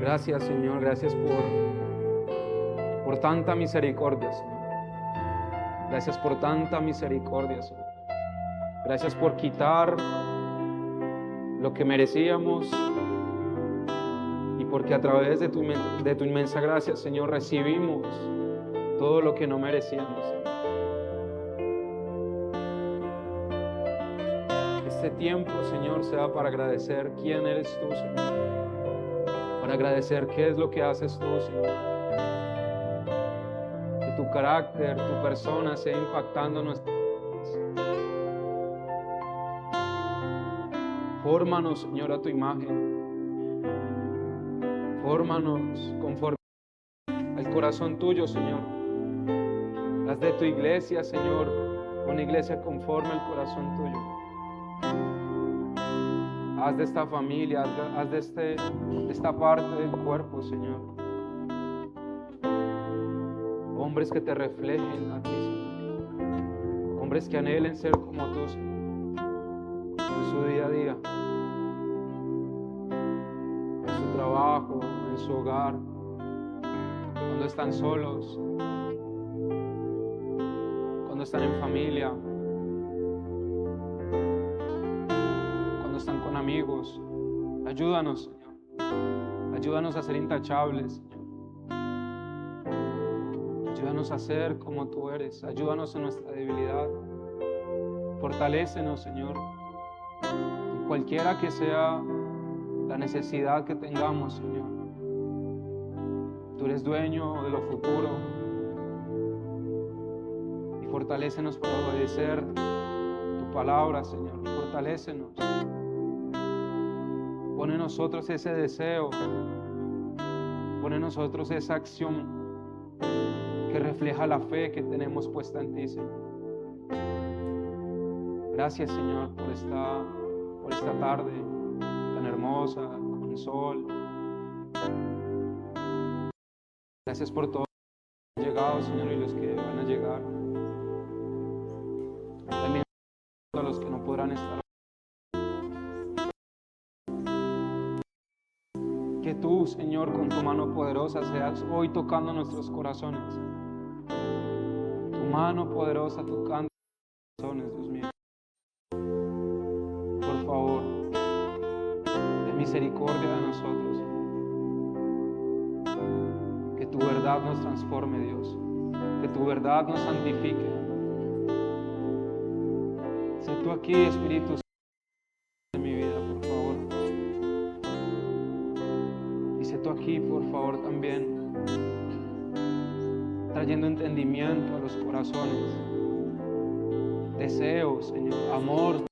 Gracias, Señor, gracias por tanta misericordia, Señor. Gracias por tanta misericordia, Señor. Gracias por quitar lo que merecíamos y porque a través de tu inmensa gracia, Señor, recibimos todo lo que no merecíamos, Señor. Este tiempo, Señor, sea para agradecer quién eres tú, Señor. Para agradecer qué es lo que haces tú, Señor. Que tu carácter, tu persona sea impactando nuestras vidas. Fórmanos, Señor, a tu imagen. Fórmanos conforme al corazón tuyo, Señor. Haz de tu iglesia, Señor, una iglesia conforme al corazón tuyo. Haz de esta familia, haz de esta parte del cuerpo, Señor, hombres que te reflejen a ti, Señor. Hombres que anhelen ser como tú, Señor, en su día a día, en su trabajo, en su hogar, cuando están solos, cuando están en familia, cuando están con amigos. Ayúdanos, Señor. Ayúdanos a ser intachables, Señor. Ayúdanos a ser como tú eres. Ayúdanos en nuestra debilidad. Fortalécenos, Señor. Y cualquiera que sea la necesidad que tengamos, Señor. Tú eres dueño de lo futuro. Y fortalécenos para obedecer tu palabra, Señor. Fortalécenos. Pone en nosotros ese deseo. Pone en nosotros esa acción que refleja la fe que tenemos puesta en ti, Señor. Gracias, Señor, por esta tarde tan hermosa, con sol. Gracias por todos los que han llegado, Señor, y los que van a llegar. También a los que no podrán estar. Que tú, Señor, con tu mano poderosa seas hoy tocando nuestros corazones. Tu mano poderosa tocando nuestros corazones, Dios mío. Por favor, ten misericordia de nosotros. Que tu verdad nos transforme, Dios. Que tu verdad nos santifique. Sé tú aquí, Espíritu Santo, en mi vida, por favor. Y sé tú aquí, por favor, también, trayendo entendimiento a los corazones. Deseo, Señor, amor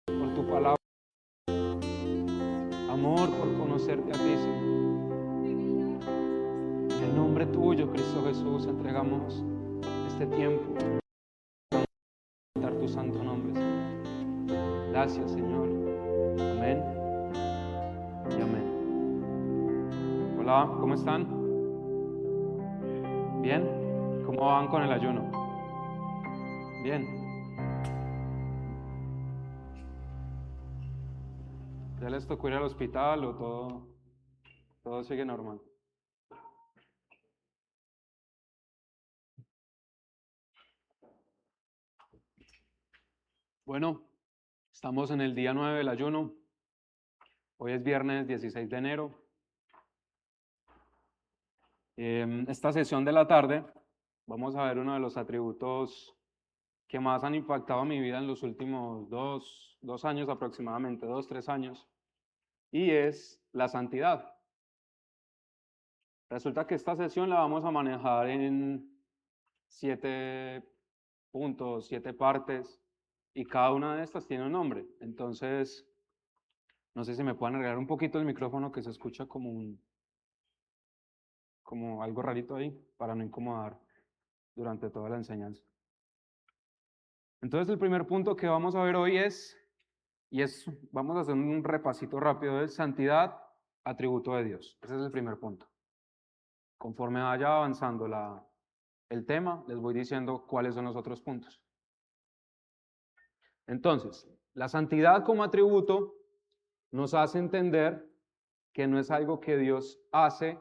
por tu palabra. Amor por conocerte a ti, Señor. En el nombre tuyo, Cristo Jesús, entregamos este tiempo para cantar tu santo nombre, Señor. Gracias, Señor. Amén y amén. Hola, ¿cómo están? ¿Bien? ¿Cómo van con el ayuno? Bien. ¿Ya les tocó ir al hospital o todo sigue normal? Bueno, estamos en el día 9 del ayuno. Hoy es viernes 16 de enero. Esta sesión de la tarde vamos a ver uno de los atributos que más han impactado mi vida en los últimos dos años aproximadamente, 3 años, y es la santidad. Resulta que esta sesión la vamos a manejar en 7 puntos, 7 partes, y cada una de estas tiene un nombre. Entonces, no sé si me pueden arreglar un poquito el micrófono, que se escucha como algo rarito ahí, para no incomodar durante toda la enseñanza. Entonces, el primer punto que vamos a ver hoy vamos a hacer un repasito rápido de santidad, atributo de Dios. Ese es el primer punto. Conforme vaya avanzando el tema, les voy diciendo cuáles son los otros puntos. Entonces, la santidad como atributo nos hace entender que no es algo que Dios hace,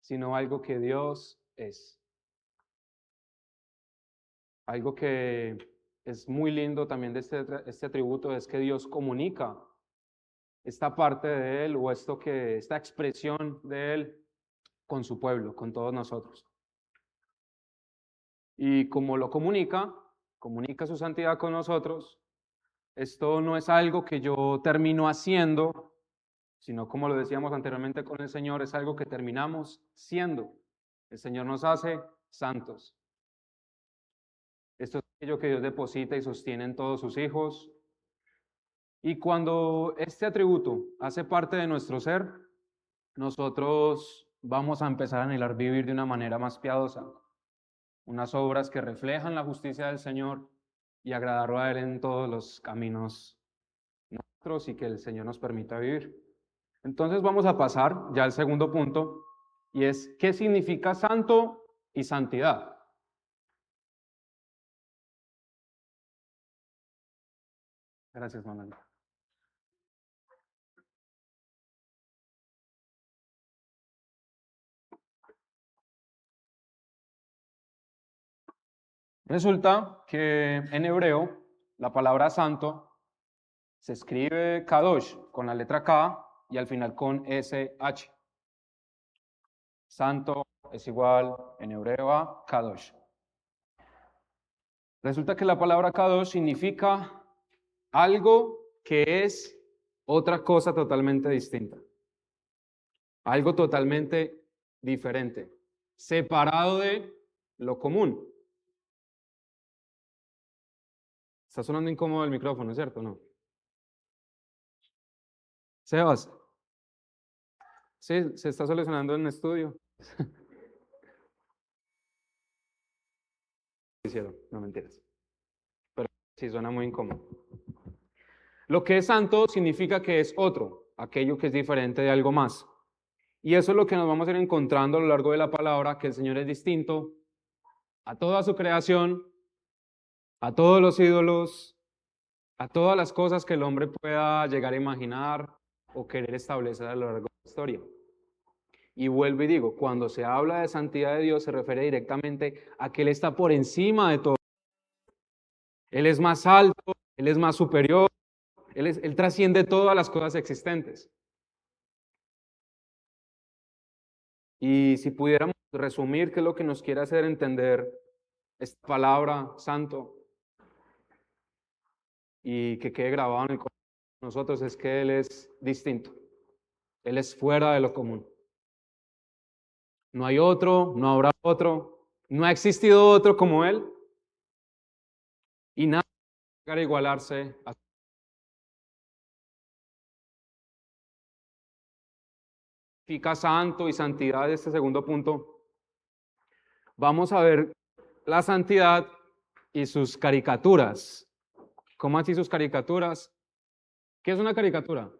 sino algo que Dios es. Algo que es muy lindo también de este atributo es que Dios comunica esta parte de Él o esta expresión de Él con su pueblo, con todos nosotros. Y como lo comunica su santidad con nosotros, esto no es algo que yo termino haciendo, sino como lo decíamos anteriormente con el Señor, es algo que terminamos siendo. El Señor nos hace santos. Esto es aquello que Dios deposita y sostiene en todos sus hijos. Y cuando este atributo hace parte de nuestro ser, nosotros vamos a empezar a anhelar vivir de una manera más piadosa, unas obras que reflejan la justicia del Señor y agradarlo a Él en todos los caminos nuestros y que el Señor nos permita vivir. Entonces vamos a pasar ya al segundo punto y es ¿qué significa santo y santidad? Gracias, Manuel. Resulta que en hebreo la palabra santo se escribe kadosh con la letra K y al final con SH. Santo es igual en hebreo a kadosh. Resulta que la palabra kadosh significa algo que es otra cosa totalmente distinta. Algo totalmente diferente, separado de lo común. Está sonando incómodo el micrófono, ¿cierto? ¿No? Sebas, sí, se está solucionando en el estudio. Hicieron, no mentiras. Pero sí suena muy incómodo. Lo que es santo significa que es otro, aquello que es diferente de algo más. Y eso es lo que nos vamos a ir encontrando a lo largo de la palabra, que el Señor es distinto a toda su creación, a todos los ídolos, a todas las cosas que el hombre pueda llegar a imaginar o querer establecer a lo largo de la historia. Y vuelvo y digo, cuando se habla de santidad de Dios se refiere directamente a que Él está por encima de todo. Él es más alto, Él es más superior, Él trasciende todas las cosas existentes. Y si pudiéramos resumir qué es lo que nos quiere hacer entender esta palabra santo y que quede grabado en el corazón de nosotros es que Él es distinto. Él es fuera de lo común. No hay otro, no habrá otro, no ha existido otro como Él y nada puede llegar a igualarse a significa santo y santidad. Este segundo punto, vamos a ver la santidad y sus caricaturas. ¿Cómo así sus caricaturas? ¿Qué es una caricatura?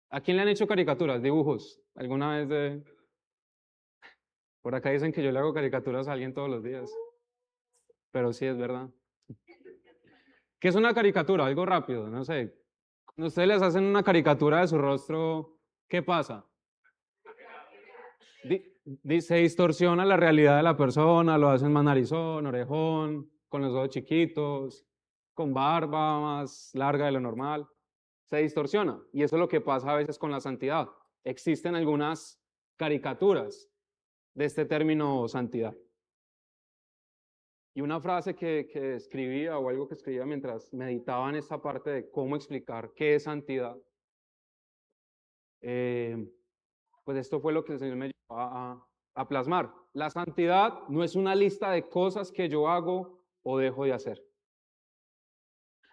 ¿A quién le han hecho caricaturas, dibujos? ¿Alguna vez de...? Por acá dicen que yo le hago caricaturas a alguien todos los días, pero sí es verdad. ¿Qué es una caricatura? Algo rápido, no sé. Cuando ustedes les hacen una caricatura de su rostro, ¿qué pasa? Se distorsiona la realidad de la persona, lo hacen más narizón, orejón, con los ojos chiquitos, con barba más larga de lo normal. Se distorsiona. Y eso es lo que pasa a veces con la santidad. Existen algunas caricaturas de este término santidad. Y una frase que escribía o algo que escribía mientras meditaba en esta parte de cómo explicar qué es santidad, pues esto fue lo que el Señor me llevó a plasmar. La santidad no es una lista de cosas que yo hago o dejo de hacer.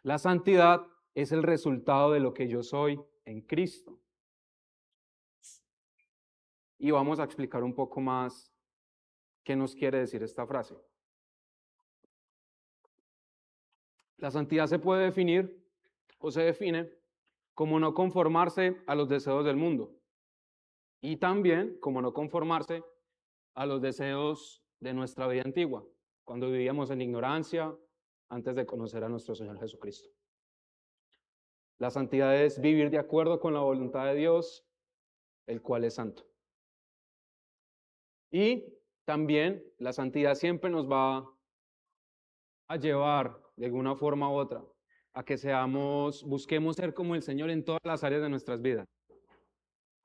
La santidad es el resultado de lo que yo soy en Cristo. Y vamos a explicar un poco más qué nos quiere decir esta frase. La santidad se puede definir o se define como no conformarse a los deseos del mundo y también como no conformarse a los deseos de nuestra vida antigua, cuando vivíamos en ignorancia antes de conocer a nuestro Señor Jesucristo. La santidad es vivir de acuerdo con la voluntad de Dios el cual es santo. Y también la santidad siempre nos va a llevar de alguna forma u otra a que busquemos ser como el Señor en todas las áreas de nuestras vidas.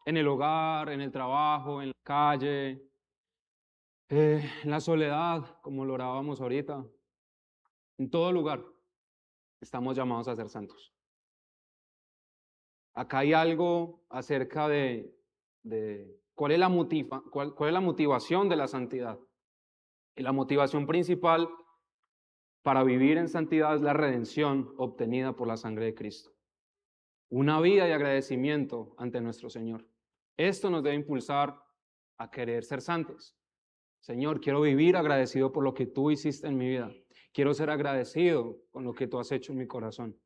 En el hogar, en el trabajo, en la calle, en la soledad, como lo orábamos ahorita. En todo lugar estamos llamados a ser santos. Acá hay algo acerca de cuál es la motivación de la santidad. Y la motivación principal para vivir en santidad es la redención obtenida por la sangre de Cristo. Una vida de agradecimiento ante nuestro Señor. Esto nos debe impulsar a querer ser santos. Señor, quiero vivir agradecido por lo que tú hiciste en mi vida. Quiero ser agradecido con lo que tú has hecho en mi corazón.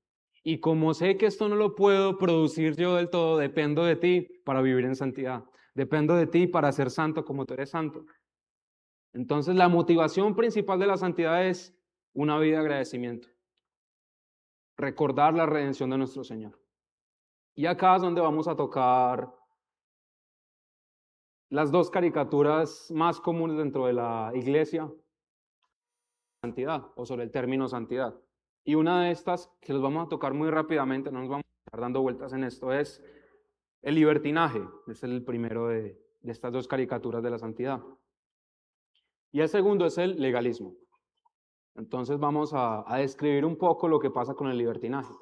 Y como sé que esto no lo puedo producir yo del todo, dependo de ti para vivir en santidad. Dependo de ti para ser santo como tú eres santo. Entonces, la motivación principal de la santidad es una vida de agradecimiento. Recordar la redención de nuestro Señor. Y acá es donde vamos a tocar las dos caricaturas más comunes dentro de la iglesia, santidad o sobre el término santidad. Y una de estas, que los vamos a tocar muy rápidamente, no nos vamos a estar dando vueltas en esto, es el libertinaje. Es el primero de estas dos caricaturas de la santidad. Y el segundo es el legalismo. Entonces vamos a describir un poco lo que pasa con el libertinaje.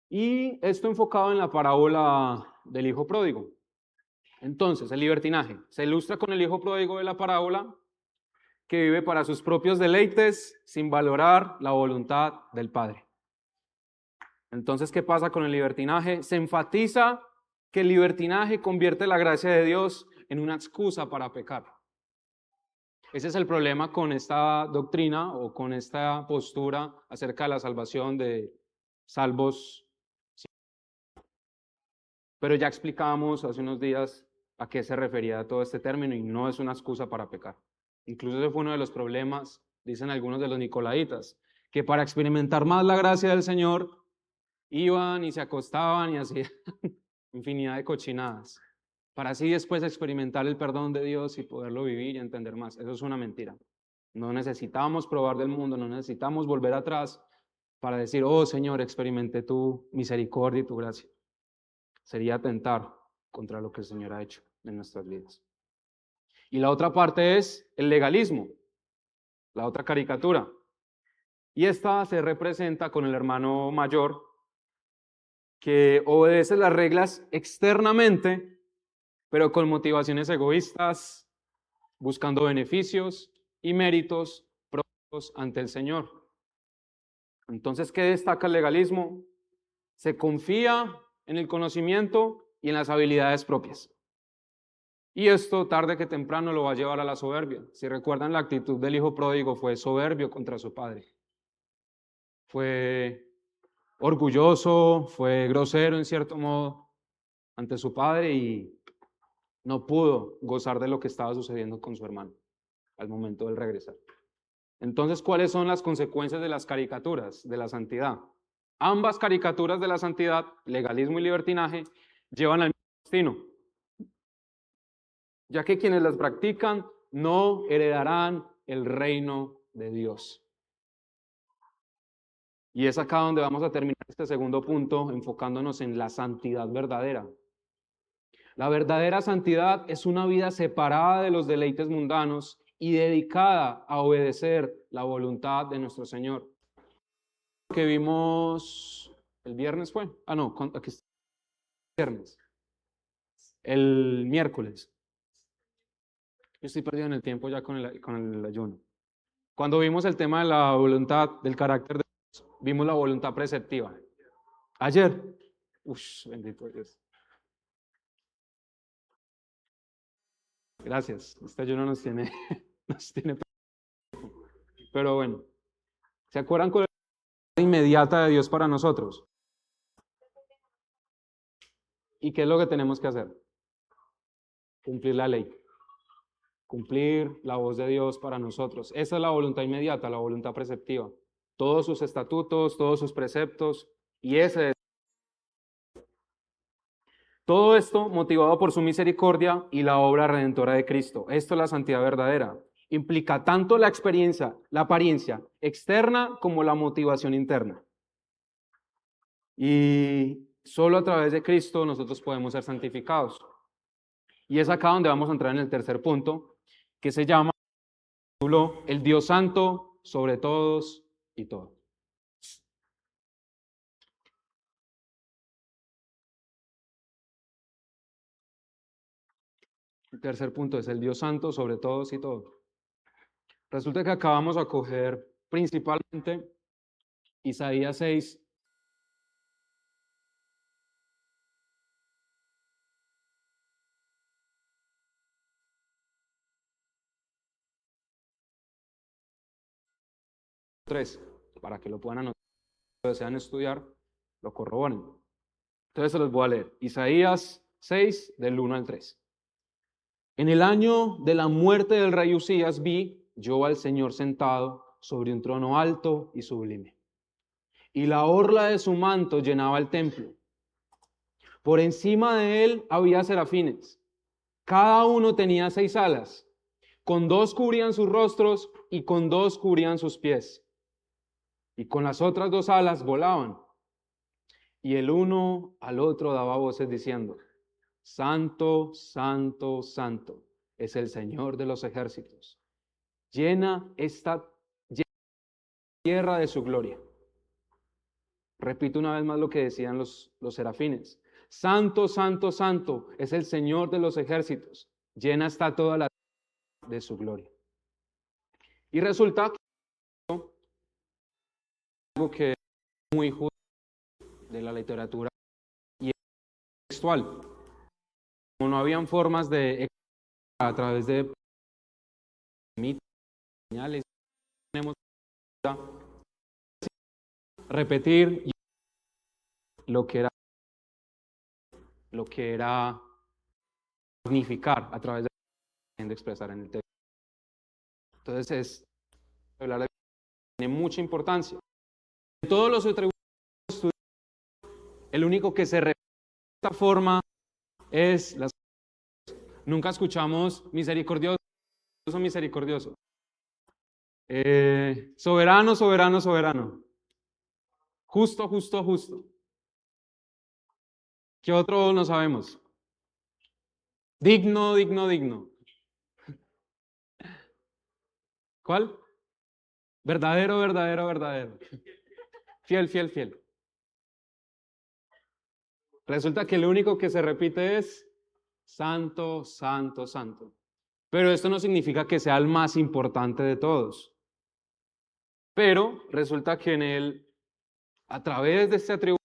Y esto enfocado en la parábola del hijo pródigo. Entonces, el libertinaje se ilustra con el hijo pródigo de la parábola, que vive para sus propios deleites sin valorar la voluntad del Padre. Entonces, ¿qué pasa con el libertinaje? Se enfatiza que el libertinaje convierte la gracia de Dios en una excusa para pecar. Ese es el problema con esta doctrina o con esta postura acerca de la salvación de salvos. Pero ya explicábamos hace unos días a qué se refería todo este término y no es una excusa para pecar. Incluso ese fue uno de los problemas, dicen algunos de los nicolaitas, que para experimentar más la gracia del Señor iban y se acostaban y hacían infinidad de cochinadas, para así después experimentar el perdón de Dios y poderlo vivir y entender más. Eso es una mentira. No necesitamos probar del mundo, no necesitamos volver atrás para decir, oh Señor, experimenté tu misericordia y tu gracia. Sería atentar contra lo que el Señor ha hecho en nuestras vidas. Y la otra parte es el legalismo, la otra caricatura. Y esta se representa con el hermano mayor que obedece las reglas externamente, pero con motivaciones egoístas, buscando beneficios y méritos propios ante el Señor. Entonces, ¿qué destaca el legalismo? Se confía en el conocimiento y en las habilidades propias. Y esto, tarde que temprano, lo va a llevar a la soberbia. Si recuerdan, la actitud del hijo pródigo fue soberbio contra su padre. Fue orgulloso, fue grosero en cierto modo ante su padre y no pudo gozar de lo que estaba sucediendo con su hermano al momento del regresar. Entonces, ¿cuáles son las consecuencias de las caricaturas de la santidad? Ambas caricaturas de la santidad, legalismo y libertinaje, llevan al mismo destino, ya que quienes las practican no heredarán el reino de Dios. Y es acá donde vamos a terminar este segundo punto, enfocándonos en la santidad verdadera. La verdadera santidad es una vida separada de los deleites mundanos y dedicada a obedecer la voluntad de nuestro Señor. Que vimos el viernes fue, aquí está, viernes, el miércoles. Yo estoy perdido en el tiempo ya con el ayuno. Cuando vimos el tema de la voluntad, del carácter de Dios, vimos la voluntad preceptiva. Ayer, bendito Dios. Gracias, este ayuno nos tiene pero bueno, ¿se acuerdan con la inmediata de Dios para nosotros? ¿Y qué es lo que tenemos que hacer? Cumplir la ley. Cumplir la voz de Dios para nosotros. Esa es la voluntad inmediata, la voluntad preceptiva. Todos sus estatutos, todos sus preceptos, y ese es Todo esto motivado por su misericordia y la obra redentora de Cristo. Esto es la santidad verdadera. Implica tanto la experiencia, la apariencia externa como la motivación interna. Y solo a través de Cristo nosotros podemos ser santificados. Y es acá donde vamos a entrar en el tercer punto, que se llama el Dios Santo sobre todos y todo. El tercer punto es el Dios Santo sobre todos y todo. Resulta que acabamos a coger principalmente Isaías 6. Para que lo puedan anotar, si desean estudiar, lo corroboren. Entonces se los voy a leer. Isaías 6, del 1 al 3. En el año de la muerte del rey Usías vi yo al Señor sentado sobre un trono alto y sublime, y la orla de su manto llenaba el templo. Por encima de él había serafines. Cada uno tenía 6 alas. Con 2 cubrían sus rostros y con 2 cubrían sus pies. Y con las otras 2 alas volaban. Y el uno al otro daba voces diciendo: Santo, santo, santo es el Señor de los ejércitos. Llena esta tierra de su gloria. Repito una vez más lo que decían los serafines. Santo, santo, santo es el Señor de los ejércitos. Llena está toda la tierra de su gloria. Y resulta que algo que es muy justo de la literatura y textual. Como no habían formas de a través de mitos, señales, tenemos que repetir lo que era magnificar a través de expresar en el texto. Entonces hablar de tiene mucha importancia. En todos los atributos estudiados, el único que se repite de esta forma es las. Nunca escuchamos misericordioso, misericordioso. Soberano, soberano, soberano. Justo, justo, justo. ¿Qué otro no sabemos? Digno, digno, digno. ¿Cuál? Verdadero, verdadero, verdadero. Fiel, fiel, fiel. Resulta que lo único que se repite es santo, santo, santo. Pero esto no significa que sea el más importante de todos. Pero resulta que en él, a través de este atributo,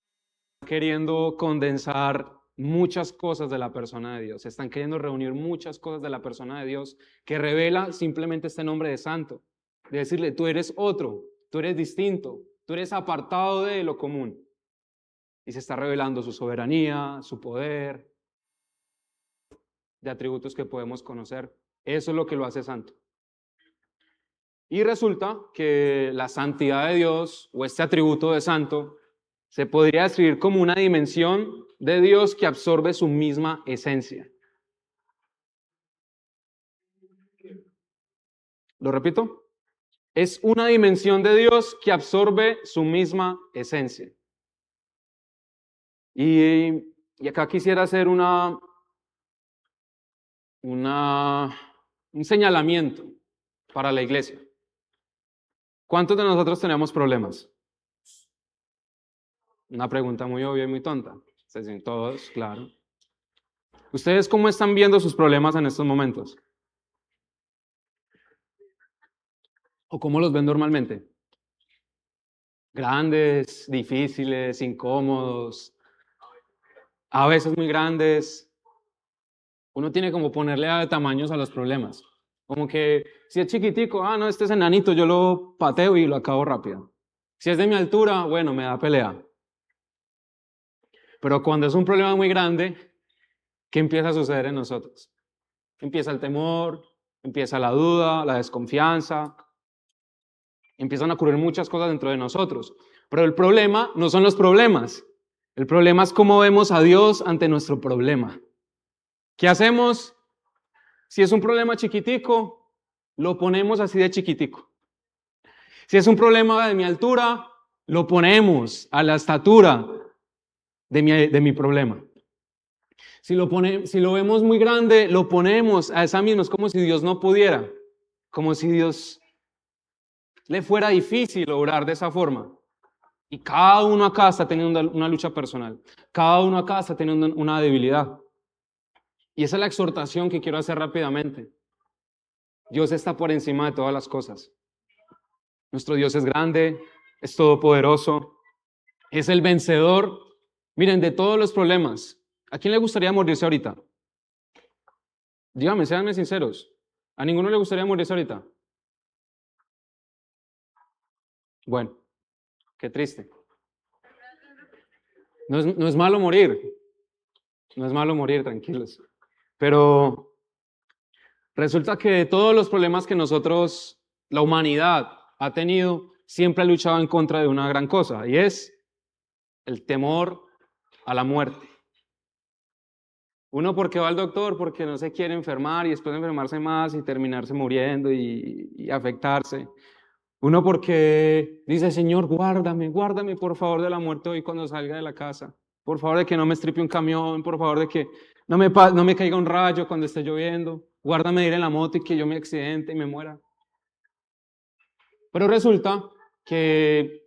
están queriendo condensar muchas cosas de la persona de Dios. Están queriendo reunir muchas cosas de la persona de Dios que revela simplemente este nombre de santo. De decirle, tú eres otro, tú eres distinto, tú eres apartado de lo común. Y se está revelando su soberanía, su poder, de atributos que podemos conocer. Eso es lo que lo hace santo. Y resulta que la santidad de Dios, o este atributo de santo, se podría describir como una dimensión de Dios que absorbe su misma esencia. ¿Lo repito? Es una dimensión de Dios que absorbe su misma esencia. Y acá quisiera hacer un señalamiento para la iglesia. ¿Cuántos de nosotros tenemos problemas? Una pregunta muy obvia y muy tonta. Todos, claro. ¿Ustedes cómo están viendo sus problemas en estos momentos? ¿O cómo los ven normalmente? Grandes, difíciles, incómodos, a veces muy grandes. Uno tiene como ponerle a tamaños a los problemas. Como que si es chiquitico, no, este es enanito, yo lo pateo y lo acabo rápido. Si es de mi altura, bueno, me da pelea. Pero cuando es un problema muy grande, ¿qué empieza a suceder en nosotros? Empieza el temor, empieza la duda, la desconfianza, empiezan a ocurrir muchas cosas dentro de nosotros. Pero el problema no son los problemas. El problema es cómo vemos a Dios ante nuestro problema. ¿Qué hacemos? Si es un problema chiquitico, lo ponemos así de chiquitico. Si es un problema de mi altura, lo ponemos a la estatura de mi problema. Si lo vemos muy grande, lo ponemos a esa misma. Es como si Dios no pudiera, como si Dios le fuera difícil obrar de esa forma. Y cada uno acá está teniendo una lucha personal. Cada uno acá está teniendo una debilidad. Y esa es la exhortación que quiero hacer rápidamente. Dios está por encima de todas las cosas. Nuestro Dios es grande, es todopoderoso, es el vencedor. Miren, de todos los problemas, ¿a quién le gustaría morirse ahorita? Díganme, séanme sinceros. ¿A ninguno le gustaría morirse ahorita? Bueno, qué triste. No es malo morir. No es malo morir, tranquilos. Pero resulta que de todos los problemas que nosotros, la humanidad, ha tenido, siempre ha luchado en contra de una gran cosa, y es el temor a la muerte. Uno porque va al doctor, porque no se quiere enfermar y después de enfermarse más y terminarse muriendo y afectarse. Uno porque dice, Señor, guárdame por favor de la muerte hoy cuando salga de la casa. Por favor de que no me estripe un camión, por favor de que no me caiga un rayo cuando esté lloviendo. Guárdame de ir en la moto y que yo me accidente y me muera. Pero resulta que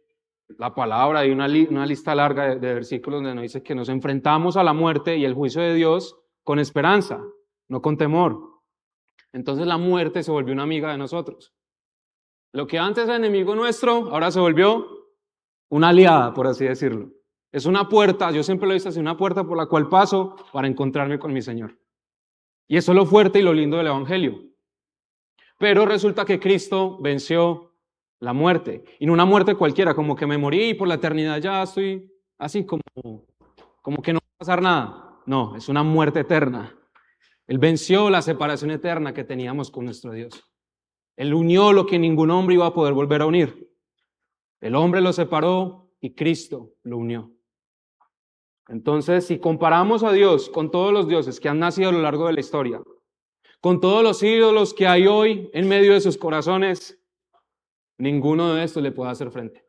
la palabra, hay una lista larga de versículos donde nos dice que nos enfrentamos a la muerte y el juicio de Dios con esperanza, no con temor. Entonces la muerte se volvió una amiga de nosotros. Lo que antes era enemigo nuestro, ahora se volvió una aliada, por así decirlo. Es una puerta, yo siempre lo he visto así, una puerta por la cual paso para encontrarme con mi Señor. Y eso es lo fuerte y lo lindo del Evangelio. Pero resulta que Cristo venció la muerte. Y no una muerte cualquiera, como que me morí y por la eternidad ya estoy así como que no va a pasar nada. No, es una muerte eterna. Él venció la separación eterna que teníamos con nuestro Dios. Él unió lo que ningún hombre iba a poder volver a unir. El hombre lo separó y Cristo lo unió. Entonces, si comparamos a Dios con todos los dioses que han nacido a lo largo de la historia, con todos los ídolos que hay hoy en medio de sus corazones, ninguno de estos le puede hacer frente.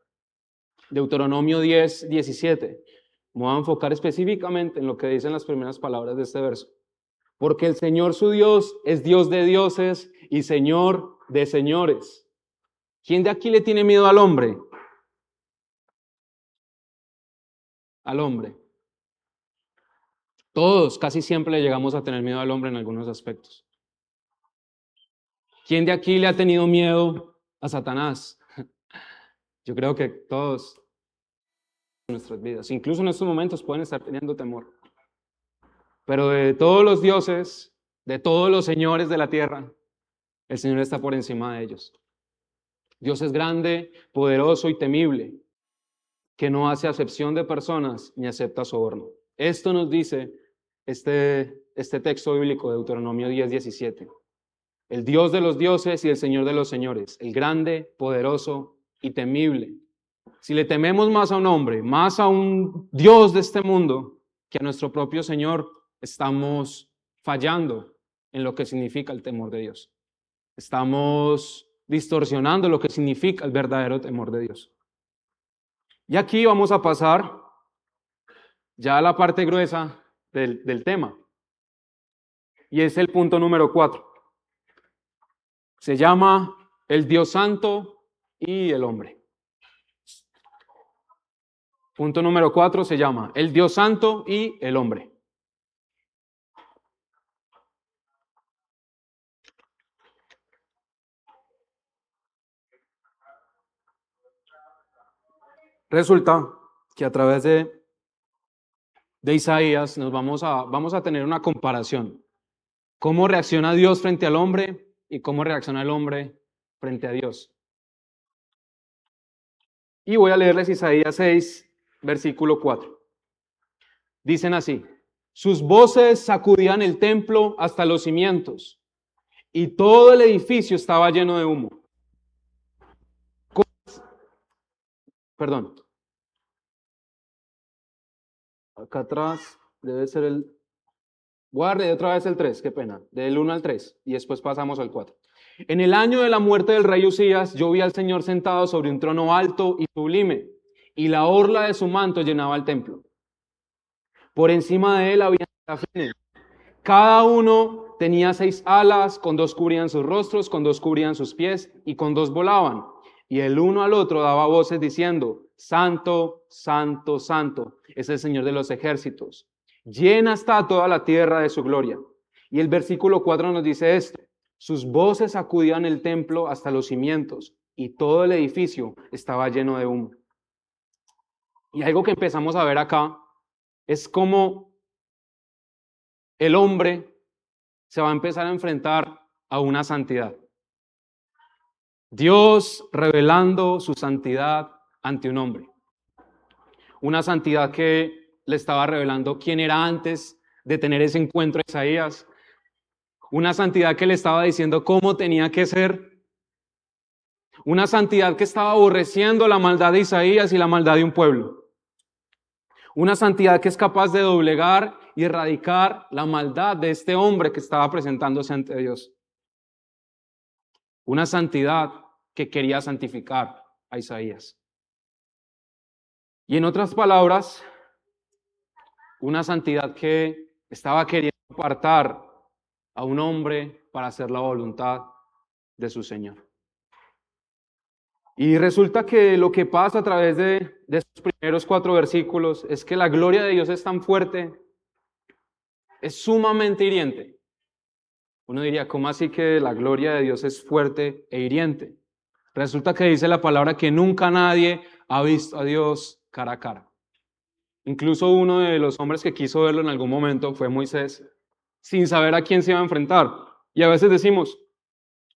Deuteronomio 10, 17. Me voy a enfocar específicamente en lo que dicen las primeras palabras de este verso. Porque el Señor su Dios es Dios de dioses y Señor de señores. ¿Quién de aquí le tiene miedo al hombre? Al hombre. Todos casi siempre le llegamos a tener miedo al hombre en algunos aspectos. ¿Quién de aquí le ha tenido miedo a Satanás? Yo creo que todos en nuestras vidas, incluso en estos momentos pueden estar teniendo temor. Pero de todos los dioses, de todos los señores de la tierra, el Señor está por encima de ellos. Dios es grande, poderoso y temible, que no hace acepción de personas ni acepta soborno. Esto nos dice este texto bíblico de Deuteronomio 10, 17. El Dios de los dioses y el Señor de los señores, el grande, poderoso y temible. Si le tememos más a un hombre, más a un Dios de este mundo, que a nuestro propio Señor, estamos fallando en lo que significa el temor de Dios. Estamos distorsionando lo que significa el verdadero temor de Dios. Y aquí vamos a pasar ya a la parte gruesa del tema. Y es el punto número 4. Se llama el Dios Santo y el hombre. Punto número 4 se llama el Dios Santo y el hombre. Resulta que a través de Isaías nos vamos a tener una comparación. ¿Cómo reacciona Dios frente al hombre y cómo reacciona el hombre frente a Dios? Y voy a leerles Isaías 6, versículo 4. Dicen así: sus voces sacudían el templo hasta los cimientos y todo el edificio estaba lleno de humo. Perdón. Acá atrás debe ser el... Voy a leer otra vez el 3, qué pena, del 1 al 3, y después pasamos al 4. En el año de la muerte del rey Usías, yo vi al Señor sentado sobre un trono alto y sublime, y la orla de su manto llenaba el templo. Por encima de él había serafines. Cada uno tenía 6 alas, con 2 cubrían sus rostros, con 2 cubrían sus pies, y con 2 volaban. Y el uno al otro daba voces diciendo, Santo, Santo, Santo, es el Señor de los ejércitos. Llena está toda la tierra de su gloria. Y el versículo 4 nos dice esto, sus voces sacudían el templo hasta los cimientos, y todo el edificio estaba lleno de humo. Y algo que empezamos a ver acá es cómo el hombre se va a empezar a enfrentar a una santidad. Dios revelando su santidad ante un hombre. Una santidad que le estaba revelando quién era antes de tener ese encuentro de Isaías. Una santidad que le estaba diciendo cómo tenía que ser. Una santidad que estaba aborreciendo la maldad de Isaías y la maldad de un pueblo. Una santidad que es capaz de doblegar y erradicar la maldad de este hombre que estaba presentándose ante Dios. Una santidad que quería santificar a Isaías. Y en otras palabras, una santidad que estaba queriendo apartar a un hombre para hacer la voluntad de su Señor. Y resulta que lo que pasa a través de estos primeros 4 versículos es que la gloria de Dios es tan fuerte, es sumamente hiriente. Uno diría, ¿cómo así que la gloria de Dios es fuerte e hiriente? Resulta que dice la palabra que nunca nadie ha visto a Dios cara a cara. Incluso uno de los hombres que quiso verlo en algún momento fue Moisés, sin saber a quién se iba a enfrentar. Y a veces decimos,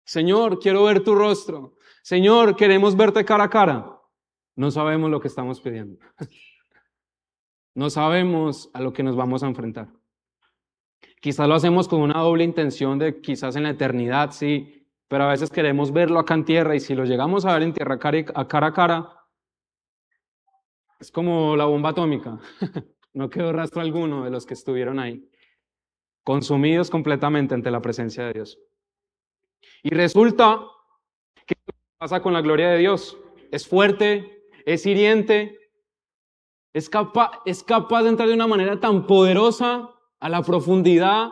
Señor, quiero ver tu rostro. Señor, queremos verte cara a cara. No sabemos lo que estamos pidiendo. No sabemos a lo que nos vamos a enfrentar. Quizás lo hacemos con una doble intención de quizás en la eternidad, sí, pero a veces queremos verlo acá en tierra y si lo llegamos a ver en tierra cara a cara, es como la bomba atómica. No quedó rastro alguno de los que estuvieron ahí, consumidos completamente ante la presencia de Dios. Y resulta que ¿qué pasa con la gloria de Dios? Es fuerte, es hiriente, es capaz de entrar de una manera tan poderosa a la profundidad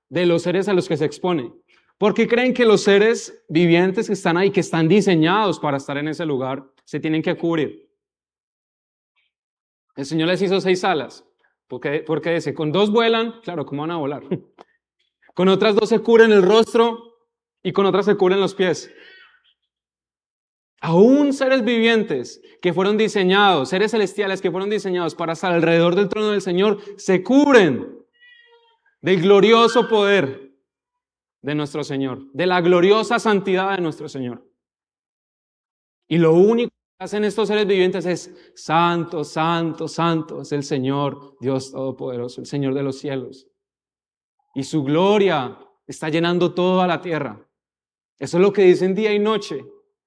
de los seres a los que se expone. Porque creen que los seres vivientes que están ahí, que están diseñados para estar en ese lugar, se tienen que cubrir. El Señor les hizo 6 alas. Porque dice, con 2 vuelan, claro, ¿cómo van a volar? Con otras 2 se cubren el rostro y con otras se cubren los pies. Aún seres vivientes que fueron diseñados, seres celestiales que fueron diseñados para estar alrededor del trono del Señor, se cubren del glorioso poder de nuestro Señor, de la gloriosa santidad de nuestro Señor. Y lo único que hacen estos seres vivientes es santo, santo, santo, es el Señor, Dios Todopoderoso, el Señor de los cielos. Y su gloria está llenando toda la tierra. Eso es lo que dicen día y noche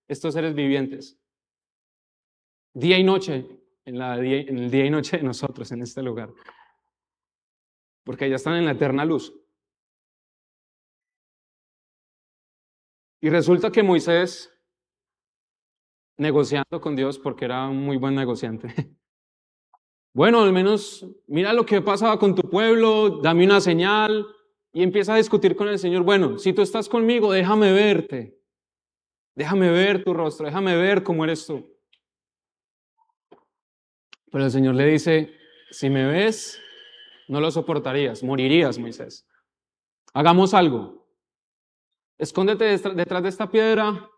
estos seres vivientes. Día y noche, en el día y noche de nosotros en este lugar. Porque ya están en la eterna luz. Y resulta que Moisés, negociando con Dios, porque era un muy buen negociante. Bueno, al menos mira lo que pasaba con tu pueblo, dame una señal. Y empieza a discutir con el Señor. Bueno, si tú estás conmigo, déjame verte. Déjame ver tu rostro, déjame ver cómo eres tú. Pero el Señor le dice, si me ves, no lo soportarías, morirías, Moisés. Hagamos algo. Escóndete detrás de esta piedra.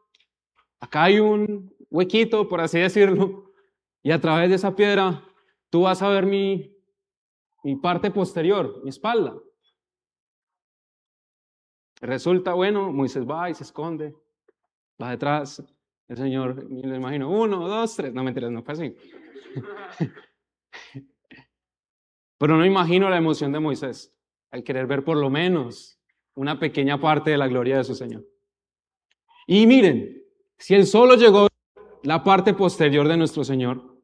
Acá hay un huequito, por así decirlo. Y a través de esa piedra, tú vas a ver mi parte posterior, mi espalda. Resulta, bueno, Moisés va y se esconde. Va detrás. El Señor, me lo imagino, 1, 2, 3. No, mentiras, no fue así. Pero no imagino la emoción de Moisés al querer ver por lo menos una pequeña parte de la gloria de su Señor. Y miren, si él solo llegó a la parte posterior de nuestro Señor,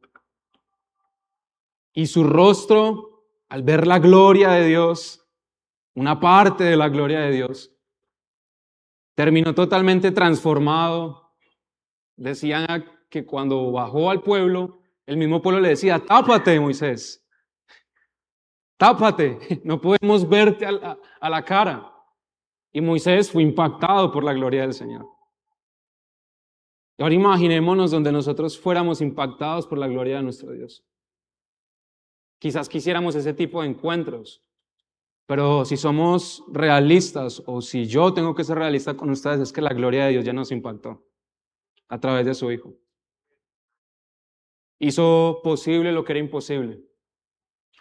Y su rostro, al ver la gloria de Dios, una parte de la gloria de Dios, terminó totalmente transformado. Decían que cuando bajó al pueblo, el mismo pueblo le decía, tápate, Moisés, tápate, no podemos verte a la cara. Y Moisés fue impactado por la gloria del Señor. Y ahora imaginémonos donde nosotros fuéramos impactados por la gloria de nuestro Dios. Quizás quisiéramos ese tipo de encuentros, pero si somos realistas, o si yo tengo que ser realista con ustedes, es que la gloria de Dios ya nos impactó a través de su Hijo. Hizo posible lo que era imposible,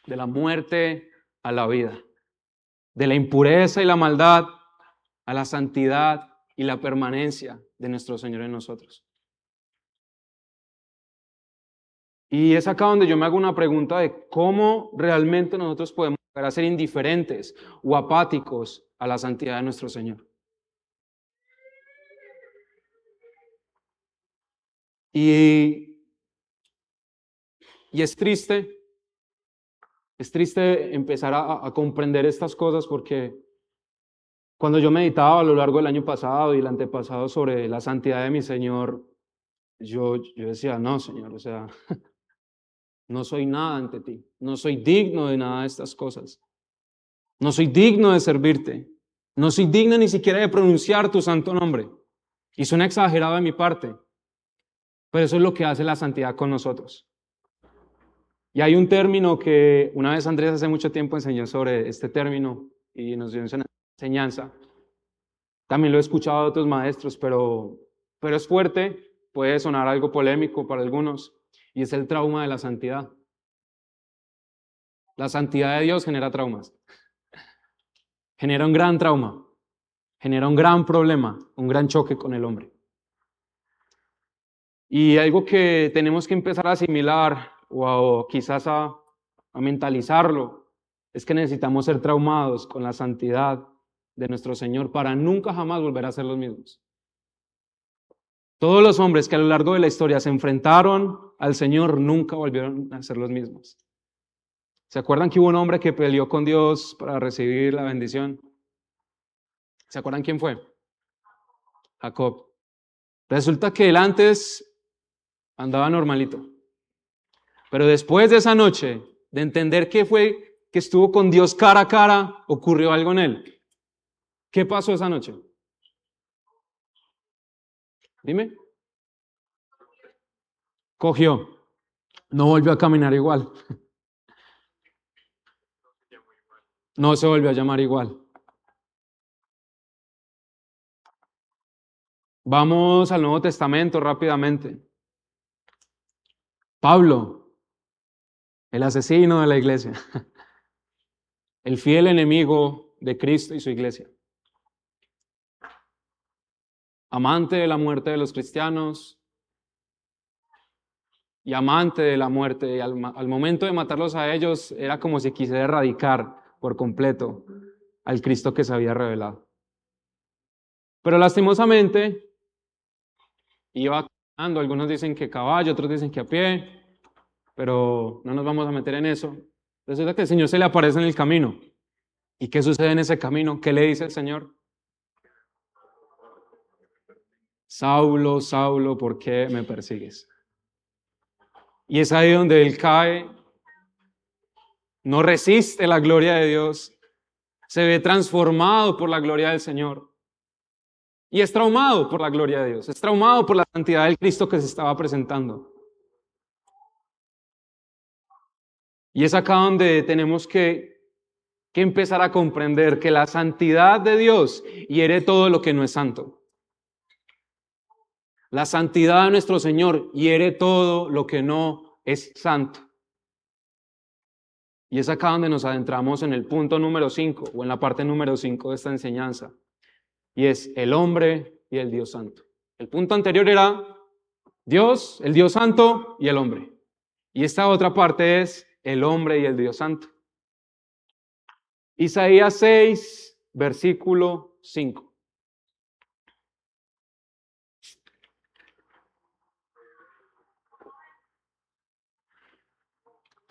de la muerte a la vida, de la impureza y la maldad a la santidad y la permanencia de nuestro Señor en nosotros. Y es acá donde yo me hago una pregunta de cómo realmente nosotros podemos llegar a ser indiferentes o apáticos a la santidad de nuestro Señor. Y es triste empezar a comprender estas cosas porque cuando yo meditaba a lo largo del año pasado y el antepasado sobre la santidad de mi Señor, yo decía, no, Señor, o sea, no soy nada ante ti, no soy digno de nada de estas cosas, no soy digno de servirte, no soy digno ni siquiera de pronunciar tu santo nombre. Y suena exagerado de mi parte, pero eso es lo que hace la santidad con nosotros. Y hay un término que una vez Andrés hace mucho tiempo enseñó sobre este término y nos dio una enseñanza. También lo he escuchado de otros maestros, pero es fuerte, puede sonar algo polémico para algunos, y es el trauma de la santidad. La santidad de Dios genera traumas, genera un gran trauma, genera un gran problema, un gran choque con el hombre. Y algo que tenemos que empezar a asimilar o quizás a mentalizarlo es que necesitamos ser traumados con la santidad de nuestro Señor para nunca jamás volver a ser los mismos. Todos los hombres que a lo largo de la historia se enfrentaron al Señor nunca volvieron a ser los mismos. ¿Se acuerdan que hubo un hombre que peleó con Dios para recibir la bendición? ¿Se acuerdan quién fue? Jacob. Resulta que él antes andaba normalito, pero después de esa noche, de entender qué fue que estuvo con Dios cara a cara, ocurrió algo en él. ¿Qué pasó esa noche? Dime. Cogió. No volvió a caminar igual. No se volvió a llamar igual. Vamos al Nuevo Testamento rápidamente. Pablo, el asesino de la iglesia, el fiel enemigo de Cristo y su iglesia, amante de la muerte de los cristianos y amante de la muerte. Y al momento de matarlos a ellos, era como si quisiera erradicar por completo al Cristo que se había revelado. Pero lastimosamente, iba caminando, algunos dicen que a caballo, otros dicen que a pie, pero no nos vamos a meter en eso. Resulta que el Señor se le aparece en el camino. ¿Y qué sucede en ese camino? ¿Qué le dice el Señor? Saulo, Saulo, ¿por qué me persigues? Y es ahí donde él cae, no resiste la gloria de Dios, se ve transformado por la gloria del Señor y es traumado por la gloria de Dios, es traumado por la santidad del Cristo que se estaba presentando. Y es acá donde tenemos que empezar a comprender que la santidad de Dios hiere todo lo que no es santo. La santidad de nuestro Señor hiere todo lo que no es santo. Y es acá donde nos adentramos en el punto número 5 o en la parte número 5 de esta enseñanza. Y es el hombre y el Dios santo. El punto anterior era Dios, el Dios santo y el hombre. Y esta otra parte es el hombre y el Dios santo. Isaías 6, versículo 5.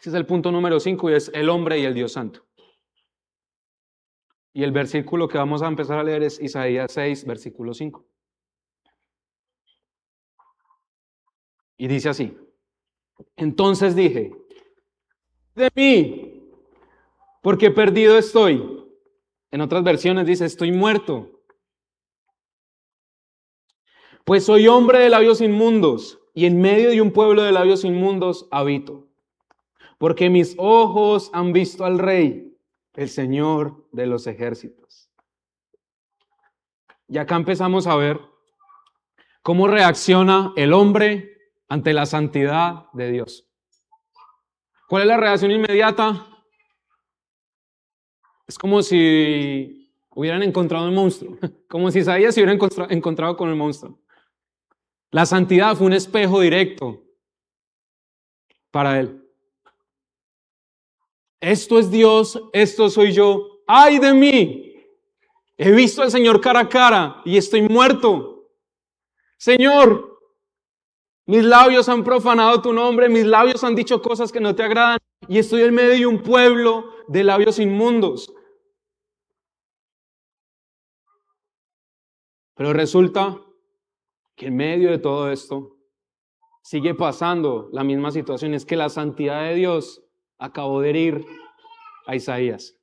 Ese es el punto número 5 y es el hombre y el Dios santo. Y el versículo que vamos a empezar a leer es Isaías 6, versículo 5. Y dice así: entonces dije, de mí, porque perdido estoy. En otras versiones dice, estoy muerto. Pues soy hombre de labios inmundos, y en medio de un pueblo de labios inmundos habito. Porque mis ojos han visto al Rey, el Señor de los ejércitos. Y acá empezamos a ver cómo reacciona el hombre ante la santidad de Dios. ¿Cuál es la reacción inmediata? Es como si hubieran encontrado un monstruo, como si Isaías se hubiera encontrado con el monstruo. La santidad fue un espejo directo para él. Esto es Dios, esto soy yo. ¡Ay de mí! He visto al Señor cara a cara y estoy muerto. Señor, mis labios han profanado tu nombre, mis labios han dicho cosas que no te agradan y estoy en medio de un pueblo de labios inmundos. Pero resulta que en medio de todo esto sigue pasando la misma situación. Es que la santidad de Dios acabó de herir a Isaías.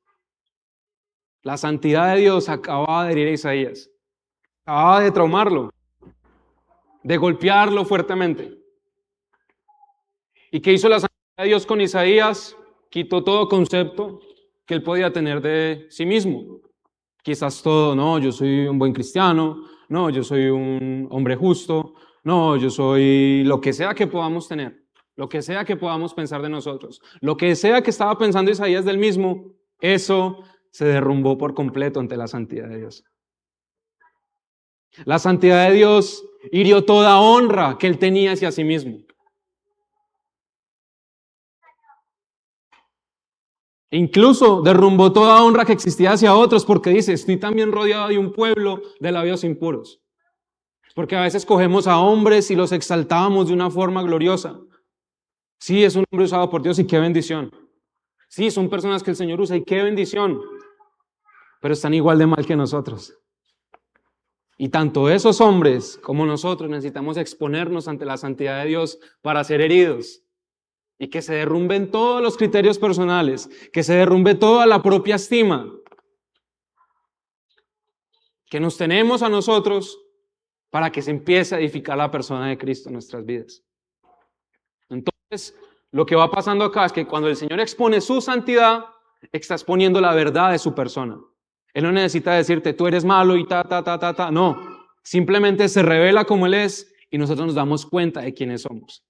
La santidad de Dios acababa de herir a Isaías. Acababa de traumarlo, de golpearlo fuertemente. ¿Y qué hizo la santidad de Dios con Isaías? Quitó todo concepto que él podía tener de sí mismo. Quizás todo, no, yo soy un buen cristiano, no, yo soy un hombre justo, no, yo soy lo que sea que podamos tener, lo que sea que podamos pensar de nosotros, lo que sea que estaba pensando Isaías del mismo, eso se derrumbó por completo ante la santidad de Dios. La santidad de Dios hirió toda honra que él tenía hacia sí mismo. Incluso derrumbó toda honra que existía hacia otros porque dice, estoy también rodeado de un pueblo de labios impuros. Porque a veces cogemos a hombres y los exaltamos de una forma gloriosa. Sí, es un hombre usado por Dios y qué bendición. Sí, son personas que el Señor usa y qué bendición. Pero están igual de mal que nosotros. Y tanto esos hombres como nosotros necesitamos exponernos ante la santidad de Dios para ser heridos. Y que se derrumben todos los criterios personales, que se derrumbe toda la propia estima que nos tenemos a nosotros para que se empiece a edificar la persona de Cristo en nuestras vidas. Entonces, lo que va pasando acá es que cuando el Señor expone su santidad, está exponiendo la verdad de su persona. Él no necesita decirte, tú eres malo y ta. No, simplemente se revela como Él es y nosotros nos damos cuenta de quiénes somos.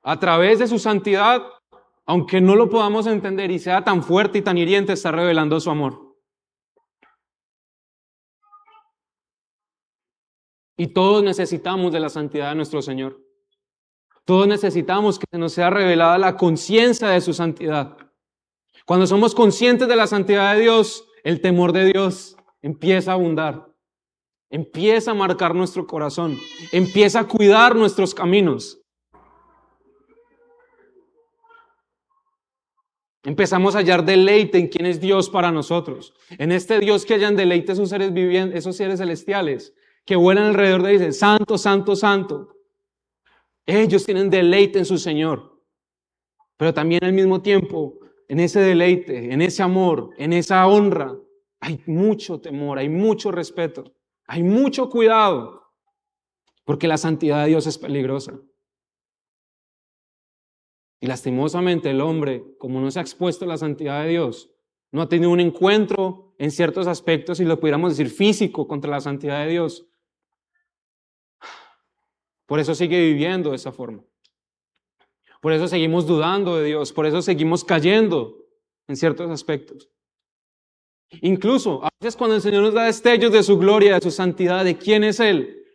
A través de su santidad, aunque no lo podamos entender y sea tan fuerte y tan hiriente, está revelando su amor. Y todos necesitamos de la santidad de nuestro Señor. Todos necesitamos que nos sea revelada la conciencia de su santidad. Cuando somos conscientes de la santidad de Dios, el temor de Dios empieza a abundar. Empieza a marcar nuestro corazón. Empieza a cuidar nuestros caminos. Empezamos a hallar deleite en quién es Dios para nosotros. En este Dios que hallan deleite esos seres vivientes, esos seres celestiales que vuelan alrededor de él y dicen, santo, santo, santo. Ellos tienen deleite en su Señor. Pero también al mismo tiempo, en ese deleite, en ese amor, en esa honra, hay mucho temor, hay mucho respeto, hay mucho cuidado. Porque la santidad de Dios es peligrosa. Y lastimosamente el hombre, como no se ha expuesto a la santidad de Dios, no ha tenido un encuentro en ciertos aspectos, si lo pudiéramos decir físico, contra la santidad de Dios. Por eso sigue viviendo de esa forma. Por eso seguimos dudando de Dios, por eso seguimos cayendo en ciertos aspectos. Incluso a veces cuando el Señor nos da destellos de su gloria, de su santidad, de quién es Él,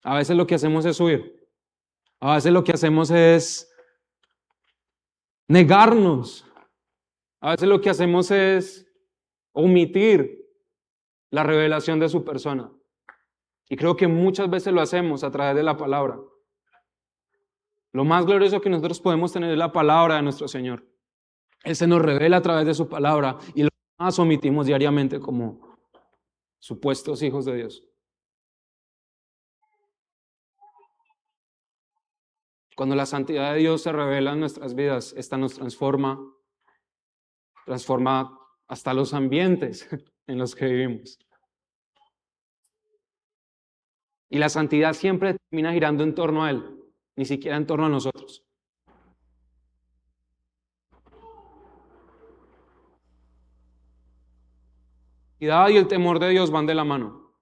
a veces lo que hacemos es huir. A veces lo que hacemos es negarnos. A veces lo que hacemos es omitir la revelación de su persona. Y creo que muchas veces lo hacemos a través de la palabra. Lo más glorioso que nosotros podemos tener es la palabra de nuestro Señor. Él se nos revela a través de su palabra y lo más omitimos diariamente como supuestos hijos de Dios. Cuando la santidad de Dios se revela en nuestras vidas, esta nos transforma hasta los ambientes en los que vivimos. Y la santidad siempre termina girando en torno a Él, ni siquiera en torno a nosotros. La santidad y el temor de Dios van de la mano.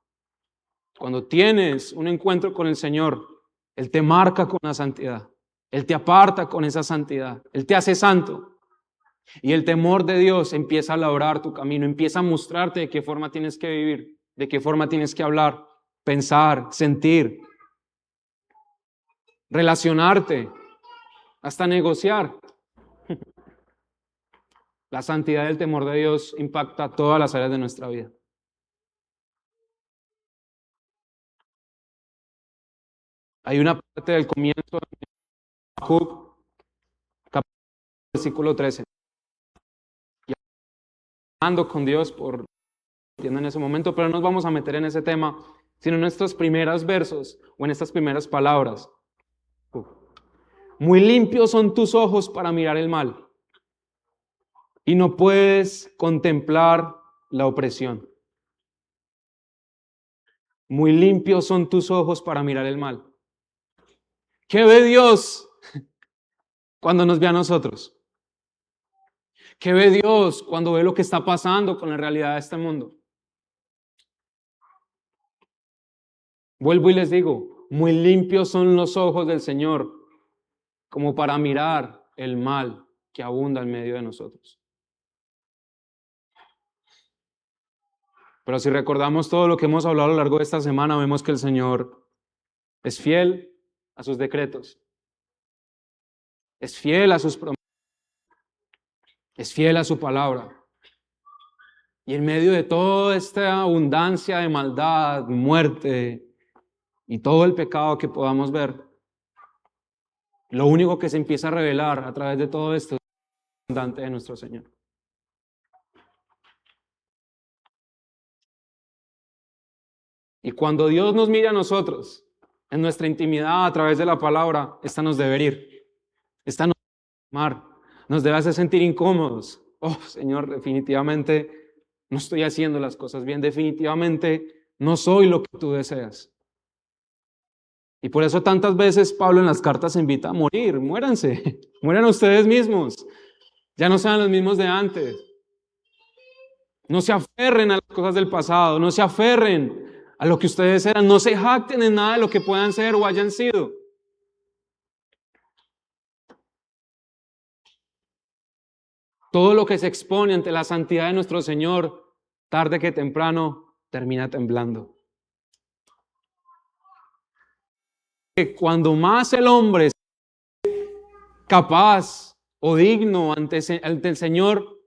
Cuando tienes un encuentro con el Señor, Él te marca con la santidad. Él te aparta con esa santidad. Él te hace santo. Y el temor de Dios empieza a labrar tu camino, empieza a mostrarte de qué forma tienes que vivir, de qué forma tienes que hablar, pensar, sentir, relacionarte, hasta negociar. La santidad y el temor de Dios impacta todas las áreas de nuestra vida. Hay una parte del comienzo de Habacuc, capítulo versículo 13. Y hablando con Dios por en ese momento, pero no nos vamos a meter en ese tema, sino en estos primeros versos o en estas primeras palabras. Muy limpios son tus ojos para mirar el mal y no puedes contemplar la opresión. Muy limpios son tus ojos para mirar el mal. ¿Qué ve Dios cuando nos ve a nosotros? ¿Qué ve Dios cuando ve lo que está pasando con la realidad de este mundo? Vuelvo y les digo, muy limpios son los ojos del Señor como para mirar el mal que abunda en medio de nosotros. Pero si recordamos todo lo que hemos hablado a lo largo de esta semana, vemos que el Señor es fiel a sus decretos, es fiel a sus promesas, es fiel a su palabra. Y en medio de toda esta abundancia de maldad, muerte y todo el pecado que podamos ver, lo único que se empieza a revelar a través de todo esto es el abundante de nuestro Señor. Y cuando Dios nos mira a nosotros, en nuestra intimidad a través de la palabra, esta nos debe herir, esta nos debe amar, nos debe hacer sentir incómodos. Oh, Señor, definitivamente no estoy haciendo las cosas bien, definitivamente no soy lo que tú deseas. Y por eso tantas veces Pablo en las cartas invita a morir, muéranse, mueran ustedes mismos, ya no sean los mismos de antes. No se aferren a las cosas del pasado, no se aferren a lo que ustedes eran, no se jacten en nada de lo que puedan ser o hayan sido. Todo lo que se expone ante la santidad de nuestro Señor, tarde que temprano, termina temblando. Cuando más el hombre es capaz o digno ante el Señor,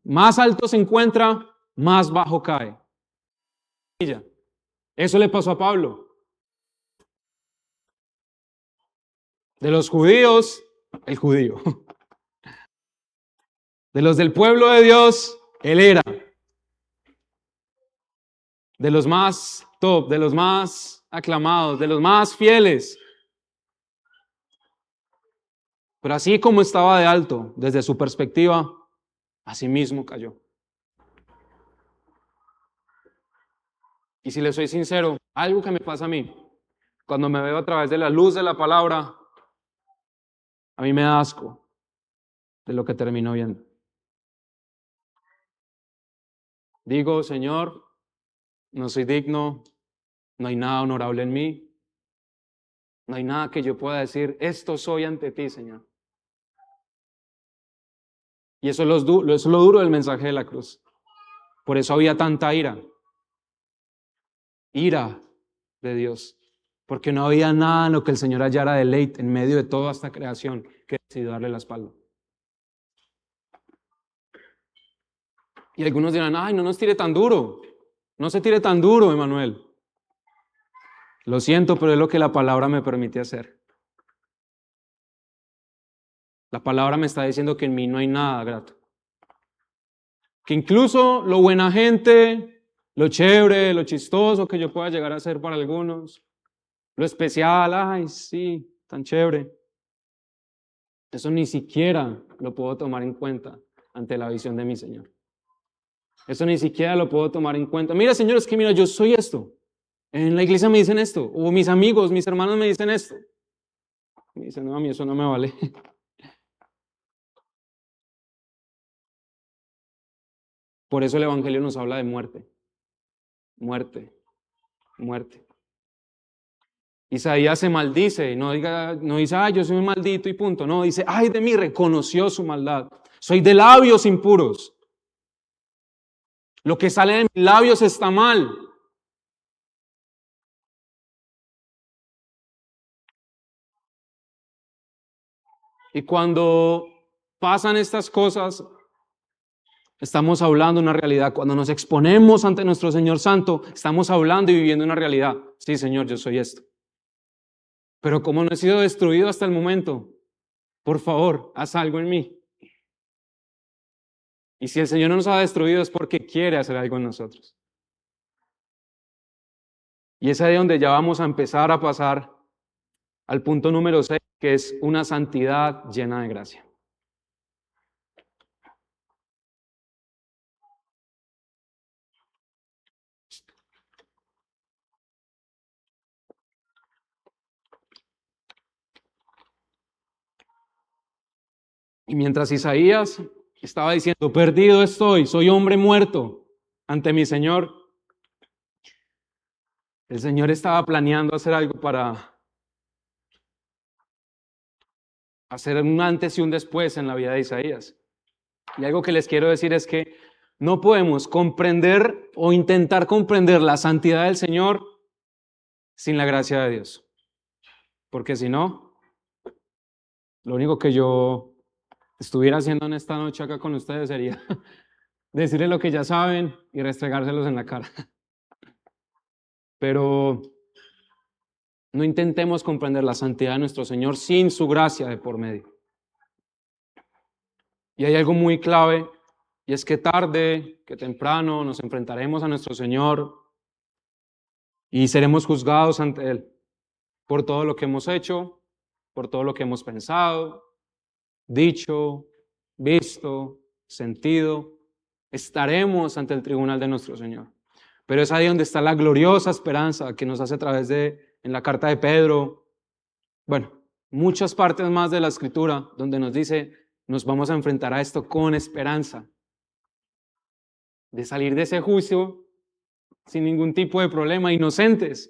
más alto se encuentra, más bajo cae. Eso le pasó a Pablo. De los judíos, el judío. De los del pueblo de Dios, él era. De los más top, de los más aclamados, de los más fieles. Pero así como estaba de alto, desde su perspectiva, así mismo cayó. Y si le soy sincero, algo que me pasa a mí, cuando me veo a través de la luz de la palabra, a mí me da asco de lo que termino viendo. Digo, Señor, no soy digno, no hay nada honorable en mí, no hay nada que yo pueda decir, esto soy ante ti, Señor. Y eso es lo duro del mensaje de la cruz. Por eso había tanta ira de Dios, porque no había nada en lo que el Señor hallara deleite en medio de toda esta creación que decidió darle la espalda. Y algunos dirán, ay, no nos tire tan duro, no se tire tan duro, Emanuel. Lo siento, pero es lo que la palabra me permite hacer. La palabra me está diciendo que en mí no hay nada grato. Que incluso lo buena gente, lo chévere, lo chistoso que yo pueda llegar a ser para algunos, lo especial, ay, sí, tan chévere. Eso ni siquiera lo puedo tomar en cuenta ante la visión de mi Señor. Eso ni siquiera lo puedo tomar en cuenta. Mira, Señor, es que mira, yo soy esto. En la iglesia me dicen esto, o mis amigos, mis hermanos me dicen esto. Me dicen, no, a mí eso no me vale. Por eso el Evangelio nos habla de muerte, muerte, muerte. Isaías se maldice, no dice, ay, yo soy un maldito y punto. No, dice, ay de mí, reconoció su maldad. Soy de labios impuros. Lo que sale de mis labios está mal. Y cuando pasan estas cosas, estamos hablando de una realidad. Cuando nos exponemos ante nuestro Señor Santo, estamos hablando y viviendo una realidad. Sí, Señor, yo soy esto. Pero como no he sido destruido hasta el momento, por favor, haz algo en mí. Y si el Señor no nos ha destruido es porque quiere hacer algo en nosotros. Y es ahí donde ya vamos a empezar a pasar al punto número 6, que es una santidad llena de gracia. Y mientras Isaías estaba diciendo, perdido estoy, soy hombre muerto ante mi Señor, el Señor estaba planeando hacer algo para hacer un antes y un después en la vida de Isaías. Y algo que les quiero decir es que no podemos comprender o intentar comprender la santidad del Señor sin la gracia de Dios. Porque si no, lo único que yo estuviera haciendo en esta noche acá con ustedes sería decirles lo que ya saben y restregárselos en la cara. Pero no intentemos comprender la santidad de nuestro Señor sin su gracia de por medio. Y hay algo muy clave, y es que tarde, que temprano, nos enfrentaremos a nuestro Señor y seremos juzgados ante Él por todo lo que hemos hecho, por todo lo que hemos pensado, dicho, visto, sentido. Estaremos ante el tribunal de nuestro Señor. Pero es ahí donde está la gloriosa esperanza que nos hace a través en la carta de Pedro, bueno, muchas partes más de la Escritura, donde nos dice, nos vamos a enfrentar a esto con esperanza, de salir de ese juicio sin ningún tipo de problema, inocentes.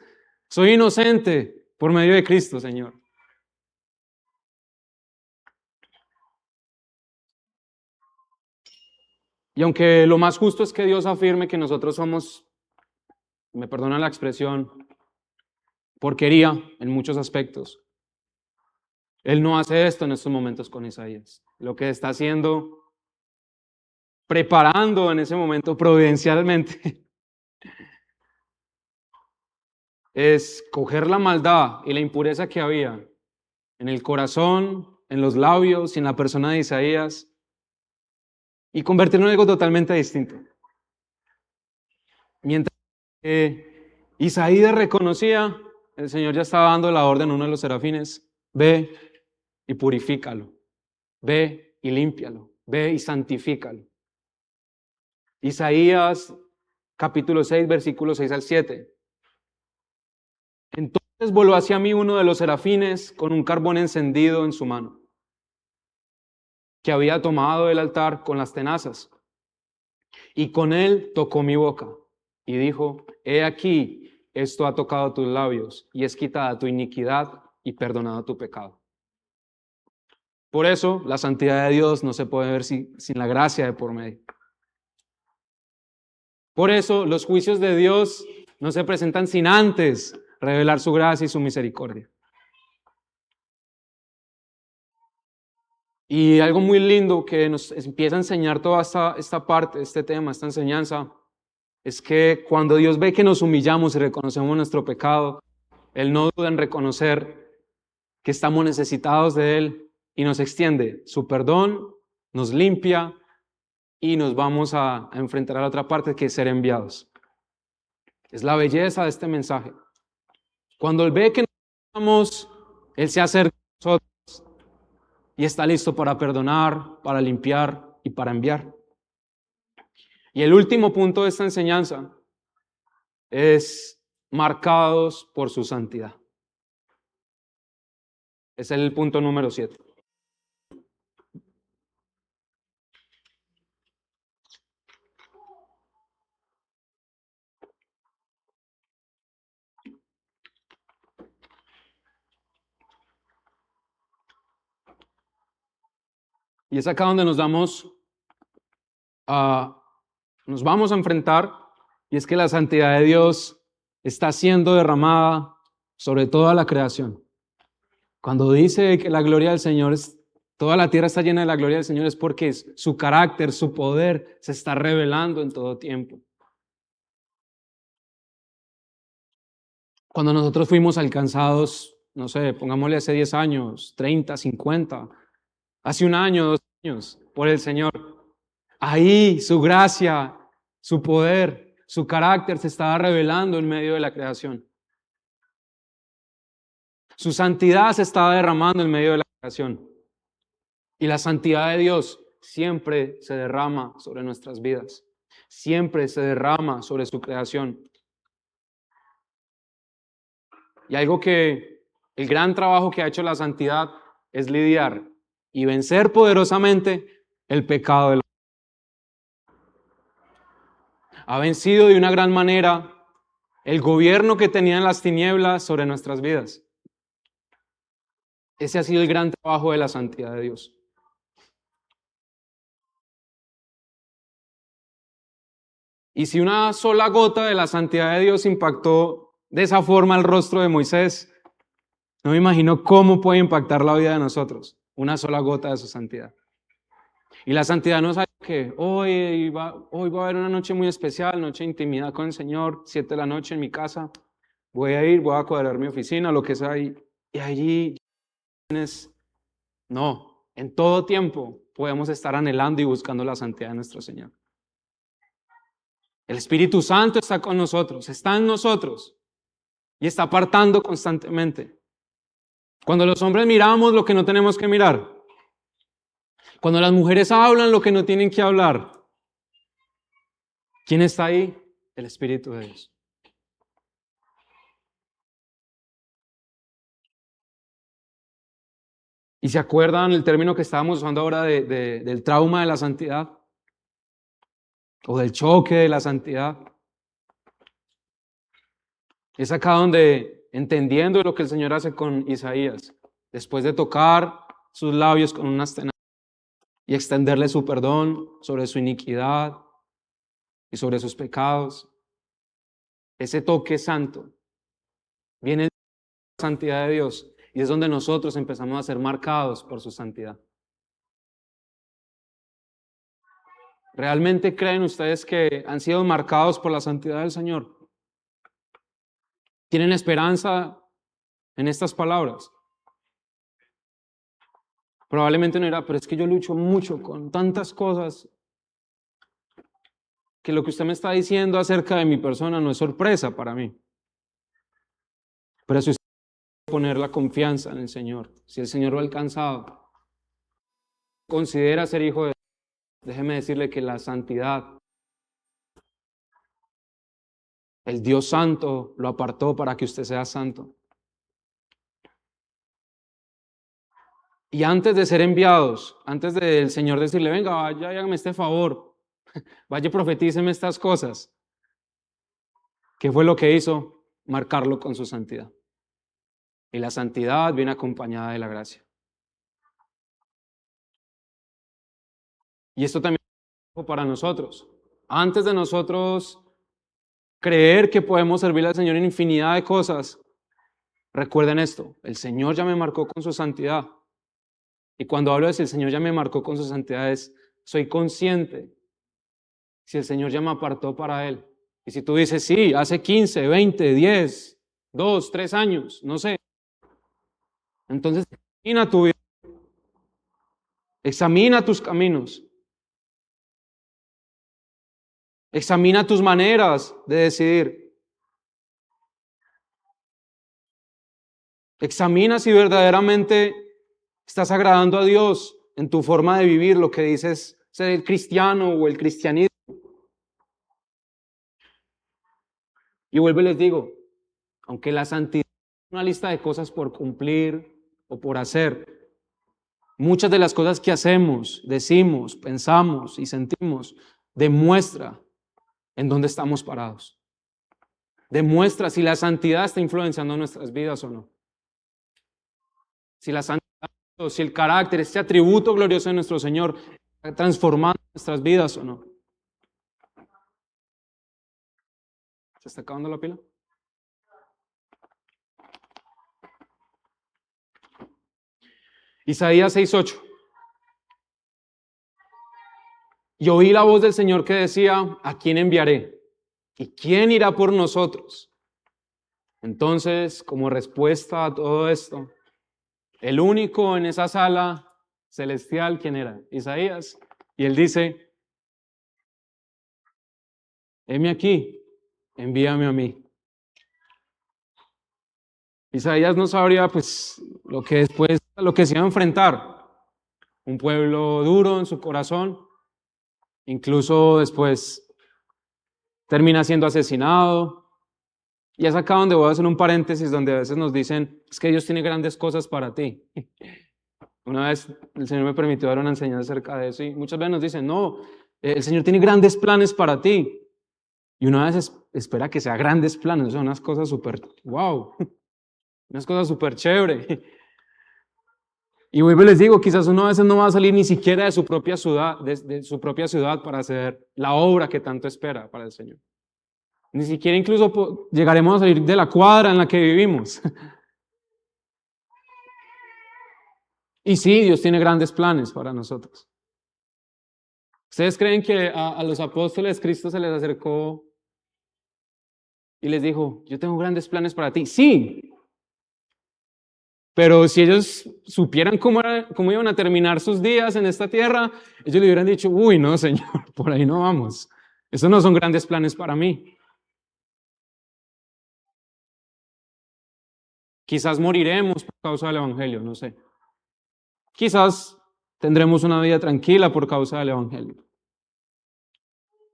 Soy inocente por medio de Cristo, Señor. Y aunque lo más justo es que Dios afirme que nosotros somos, me perdonan la expresión, porquería en muchos aspectos, Él no hace esto en estos momentos con Isaías. Lo que está haciendo, preparando en ese momento providencialmente, es coger la maldad y la impureza que había en el corazón, en los labios y en la persona de Isaías y convertirlo en algo totalmente distinto. Mientras Isaías reconocía, el Señor ya estaba dando la orden a uno de los serafines, ve y purifícalo, ve y límpialo, ve y santifícalo. Isaías capítulo 6, versículos 6 al 7. Entonces voló hacia mí uno de los serafines con un carbón encendido en su mano, que había tomado del altar con las tenazas, y con él tocó mi boca, y dijo, he aquí, esto ha tocado tus labios, y es quitada tu iniquidad y perdonado tu pecado. Por eso, la santidad de Dios no se puede ver sin la gracia de por medio. Por eso, los juicios de Dios no se presentan sin antes revelar su gracia y su misericordia. Y algo muy lindo que nos empieza a enseñar toda esta parte, este tema, esta enseñanza, es que cuando Dios ve que nos humillamos y reconocemos nuestro pecado, Él no duda en reconocer que estamos necesitados de Él y nos extiende su perdón, nos limpia y nos vamos a enfrentar a la otra parte, que es ser enviados. Es la belleza de este mensaje. Cuando Él ve que nos Él se acerca a nosotros y está listo para perdonar, para limpiar y para enviar. Y el último punto de esta enseñanza es marcados por su santidad. Es el punto número 7. Y es acá donde nos vamos a enfrentar, y es que la santidad de Dios está siendo derramada sobre toda la creación. Cuando dice que la gloria del Señor es, toda la tierra está llena de la gloria del Señor, es porque su carácter, su poder se está revelando en todo tiempo. Cuando nosotros fuimos alcanzados, no sé, pongámosle hace 10 años, 30, 50, hace un año, 2 años, por el Señor, ahí su gracia, su poder, su carácter se estaba revelando en medio de la creación. Su santidad se estaba derramando en medio de la creación. Y la santidad de Dios siempre se derrama sobre nuestras vidas. Siempre se derrama sobre su creación. Y algo que el gran trabajo que ha hecho la santidad es lidiar y vencer poderosamente el pecado del hombre. Ha vencido de una gran manera el gobierno que tenían las tinieblas sobre nuestras vidas. Ese ha sido el gran trabajo de la santidad de Dios. Y si una sola gota de la santidad de Dios impactó de esa forma el rostro de Moisés, no me imagino cómo puede impactar la vida de nosotros, una sola gota de su santidad. Y la santidad no es algo que hoy va a haber una noche muy especial, noche de intimidad con el Señor, 7 de la noche en mi casa, voy a cuadrar mi oficina, lo que sea, y allí tienes. No, en todo tiempo podemos estar anhelando y buscando la santidad de nuestro Señor. El Espíritu Santo está con nosotros, está en nosotros y está apartando constantemente. Cuando los hombres miramos lo que no tenemos que mirar, cuando las mujeres hablan lo que no tienen que hablar, ¿quién está ahí? El Espíritu de Dios. ¿Y se acuerdan el término que estábamos usando ahora del trauma de la santidad? O del choque de la santidad. Es acá donde, entendiendo lo que el Señor hace con Isaías, después de tocar sus labios con unas tenazas y extenderle su perdón sobre su iniquidad y sobre sus pecados, ese toque santo viene de la santidad de Dios y es donde nosotros empezamos a ser marcados por su santidad. ¿Realmente creen ustedes que han sido marcados por la santidad del Señor? ¿Tienen esperanza en estas palabras? Probablemente no dirá, pero es que yo lucho mucho con tantas cosas que lo que usted me está diciendo acerca de mi persona no es sorpresa para mí. Pero si usted poner la confianza en el Señor, si el Señor lo ha alcanzado, considera ser hijo de Dios, déjeme decirle que la santidad, el Dios santo lo apartó para que usted sea santo. Y antes de ser enviados, antes del Señor decirle, venga, vaya, hágame este favor, vaya, profetíceme estas cosas, ¿qué fue lo que hizo? Marcarlo con su santidad. Y la santidad viene acompañada de la gracia. Y esto también es para nosotros. Antes de nosotros creer que podemos servirle al Señor en infinidad de cosas, recuerden esto, el Señor ya me marcó con su santidad. Y cuando hablo de si el Señor ya me marcó con su santidad, soy consciente si el Señor ya me apartó para Él. Y si tú dices, sí, hace 15, 20, 10, 2, 3 años, no sé. Entonces, examina tu vida, examina tus caminos, examina tus maneras de decidir, examina si verdaderamente estás agradando a Dios en tu forma de vivir, lo que dices ser el cristiano o el cristianismo. Y vuelvo y les digo, aunque la santidad es una lista de cosas por cumplir o por hacer, muchas de las cosas que hacemos, decimos, pensamos y sentimos demuestra en dónde estamos parados. Demuestra si la santidad está influenciando nuestras vidas o no. Si la santidad o si el carácter, este atributo glorioso de nuestro Señor está transformando nuestras vidas o no. ¿Se está acabando la pila? Isaías 6:8. Y oí la voz del Señor que decía, ¿a quién enviaré? ¿Y quién irá por nosotros? Entonces, como respuesta a todo esto, el único en esa sala celestial, ¿quién era? Isaías. Y él dice, heme aquí, envíame a mí. Isaías no sabría pues lo que después, lo que se iba a enfrentar. Un pueblo duro en su corazón, incluso después termina siendo asesinado. Y es acá donde voy a hacer un paréntesis donde a veces nos dicen, es que Dios tiene grandes cosas para ti. Una vez el Señor me permitió dar una enseñanza acerca de eso y muchas veces nos dicen, no, el Señor tiene grandes planes para ti. Y una vez espera que sea grandes planes, son unas cosas súper, wow, unas cosas súper chévere. Y vuelvo y les digo, quizás uno a veces no va a salir ni siquiera de su propia ciudad, de su propia ciudad para hacer la obra que tanto espera para el Señor. Ni siquiera incluso llegaremos a salir de la cuadra en la que vivimos. Y sí, Dios tiene grandes planes para nosotros. ¿Ustedes creen que a los apóstoles Cristo se les acercó y les dijo, yo tengo grandes planes para ti? Sí, pero si ellos supieran cómo iban a terminar sus días en esta tierra, ellos le hubieran dicho, uy, no, Señor, por ahí no vamos. Esos no son grandes planes para mí. Quizás moriremos por causa del Evangelio, no sé. Quizás tendremos una vida tranquila por causa del Evangelio.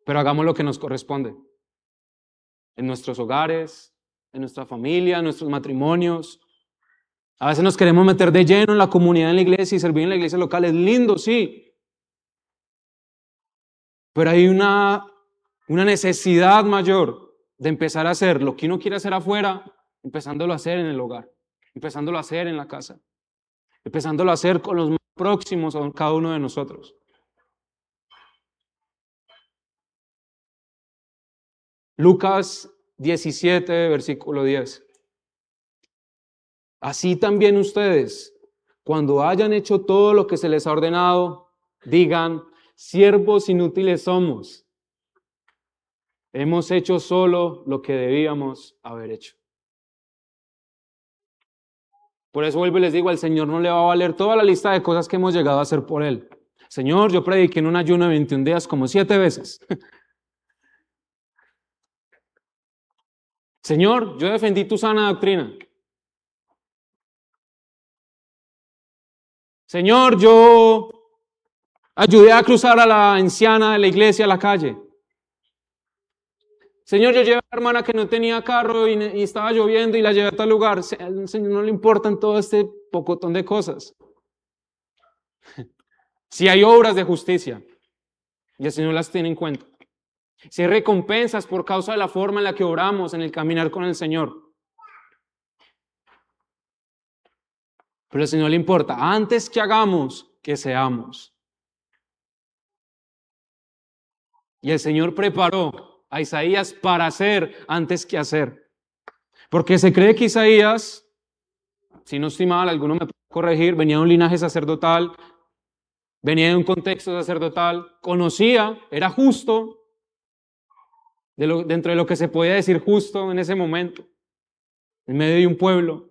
Pero hagamos lo que nos corresponde. En nuestros hogares, en nuestra familia, en nuestros matrimonios. A veces nos queremos meter de lleno en la comunidad, en la iglesia y servir en la iglesia local. Es lindo, sí. Pero hay una necesidad mayor de empezar a hacer lo que uno quiere hacer afuera, empezándolo a hacer en el hogar, empezándolo a hacer en la casa, empezándolo a hacer con los más próximos a cada uno de nosotros. Lucas 17, versículo 10. Así también ustedes, cuando hayan hecho todo lo que se les ha ordenado, digan, siervos inútiles somos. Hemos hecho solo lo que debíamos haber hecho. Por eso vuelvo y les digo, al Señor no le va a valer toda la lista de cosas que hemos llegado a hacer por Él. Señor, yo prediqué en un ayuno de 21 días como 7 veces. Señor, yo defendí tu sana doctrina. Señor, yo ayudé a cruzar a la anciana de la iglesia a la calle. Señor, yo llevé a la hermana que no tenía carro y estaba lloviendo y la llevé a tal lugar. Al Señor no le importan todo este pocotón de cosas. Si hay obras de justicia y el Señor las tiene en cuenta. Si hay recompensas por causa de la forma en la que oramos en el caminar con el Señor. Pero al Señor le importa, antes que hagamos, que seamos. Y el Señor preparó a Isaías para hacer antes que hacer. Porque se cree que Isaías, si no estoy mal, alguno me puede corregir, venía de un linaje sacerdotal, venía de un contexto sacerdotal, conocía, era justo, dentro de lo que se podía decir justo en ese momento. en medio de un pueblo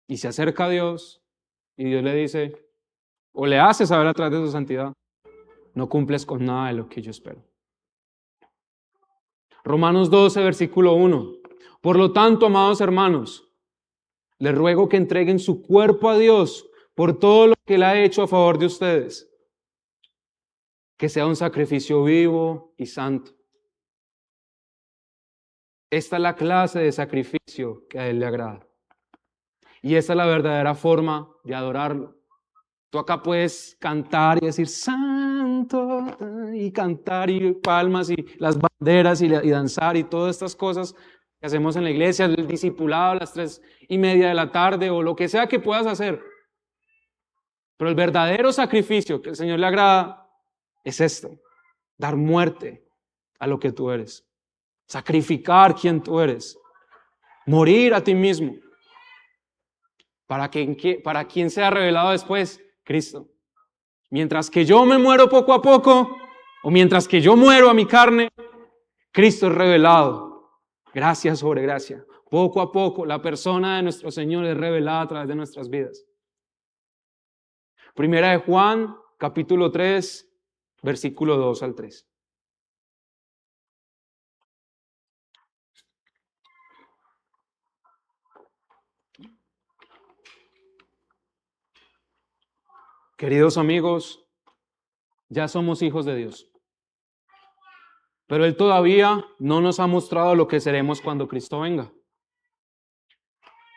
y se acerca a Dios y Dios le dice, o le hace saber a través de su santidad, no cumples con nada de lo que yo espero. Romanos 12, versículo 1. Por lo tanto, amados hermanos, les ruego que entreguen su cuerpo a Dios por todo lo que Él ha hecho a favor de ustedes. Que sea un sacrificio vivo y santo. Esta es la clase de sacrificio que a Él le agrada. Y esa es la verdadera forma de adorarlo. Tú acá puedes cantar y decir santo, y cantar y palmas y las banderas y danzar y todas estas cosas que hacemos en la iglesia, el discipulado a las 3:30 de la tarde o lo que sea que puedas hacer. Pero el verdadero sacrificio que al Señor le agrada es esto, dar muerte a lo que tú eres, sacrificar quien tú eres, morir a ti mismo. ¿Para quién sea revelado después? Cristo. Mientras que yo me muero poco a poco, o mientras que yo muero a mi carne, Cristo es revelado. Gracia sobre gracia. Poco a poco, la persona de nuestro Señor es revelada a través de nuestras vidas. Primera de Juan, capítulo 3, versículo 2 al 3. Queridos amigos, ya somos hijos de Dios. Pero Él todavía no nos ha mostrado lo que seremos cuando Cristo venga.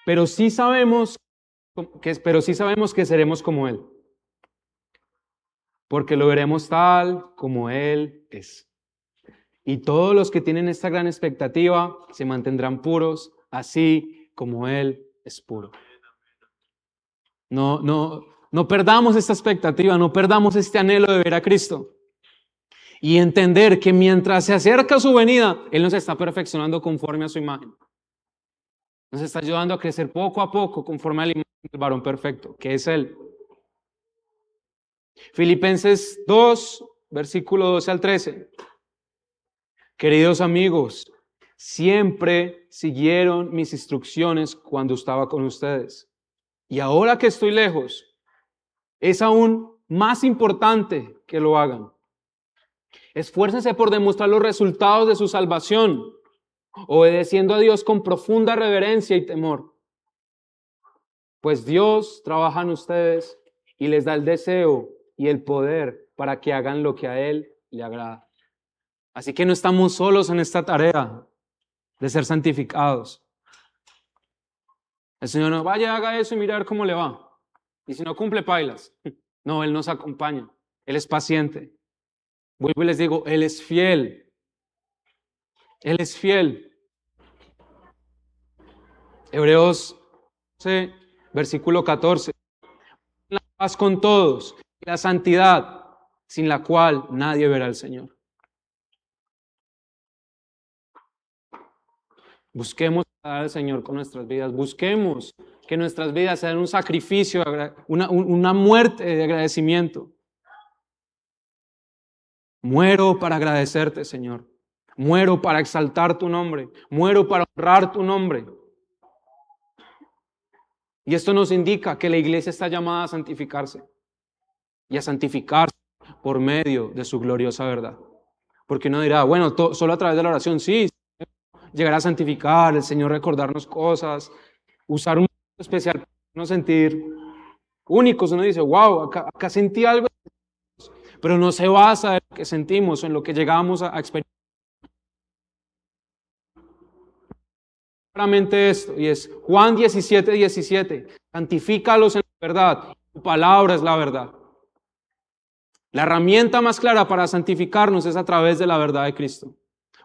Pero sí sabemos que seremos como Él. Porque lo veremos tal como Él es. Y todos los que tienen esta gran expectativa se mantendrán puros, así como Él es puro. No perdamos esta expectativa, no perdamos este anhelo de ver a Cristo. Y entender que mientras se acerca su venida, Él nos está perfeccionando conforme a su imagen. Nos está ayudando a crecer poco a poco conforme a la imagen del varón perfecto, que es Él. Filipenses 2, versículo 12 al 13. Queridos amigos, siempre siguieron mis instrucciones cuando estaba con ustedes. Y ahora que estoy lejos, es aún más importante que lo hagan. Esfuércense por demostrar los resultados de su salvación, obedeciendo a Dios con profunda reverencia y temor. Pues Dios trabaja en ustedes y les da el deseo y el poder para que hagan lo que a Él le agrada. Así que no estamos solos en esta tarea de ser santificados. El Señor nos vaya, haga eso y mirar cómo le va. Y si no cumple, pailas. No, Él nos acompaña. Él es paciente. Vuelvo y les digo, Él es fiel. Él es fiel. Hebreos 11, versículo 14. La paz con todos y la santidad, sin la cual nadie verá al Señor. Busquemos agradar al Señor con nuestras vidas. Busquemos que nuestras vidas sean un sacrificio, una muerte de agradecimiento. Muero para agradecerte, Señor. Muero para exaltar tu nombre. Muero para honrar tu nombre. Y esto nos indica que la iglesia está llamada a santificarse. Y a santificarse por medio de su gloriosa verdad. Porque uno dirá, bueno, solo a través de la oración, sí, llegar a santificar, el Señor recordarnos cosas, usar un especial para no sentir únicos. Uno dice, wow, acá sentí algo, pero no se basa en lo que sentimos o en lo que llegamos a experimentar. Claramente esto, y es Juan 17, 17, santifícalos en la verdad, tu palabra es la verdad. La herramienta más clara para santificarnos es a través de la verdad de Cristo,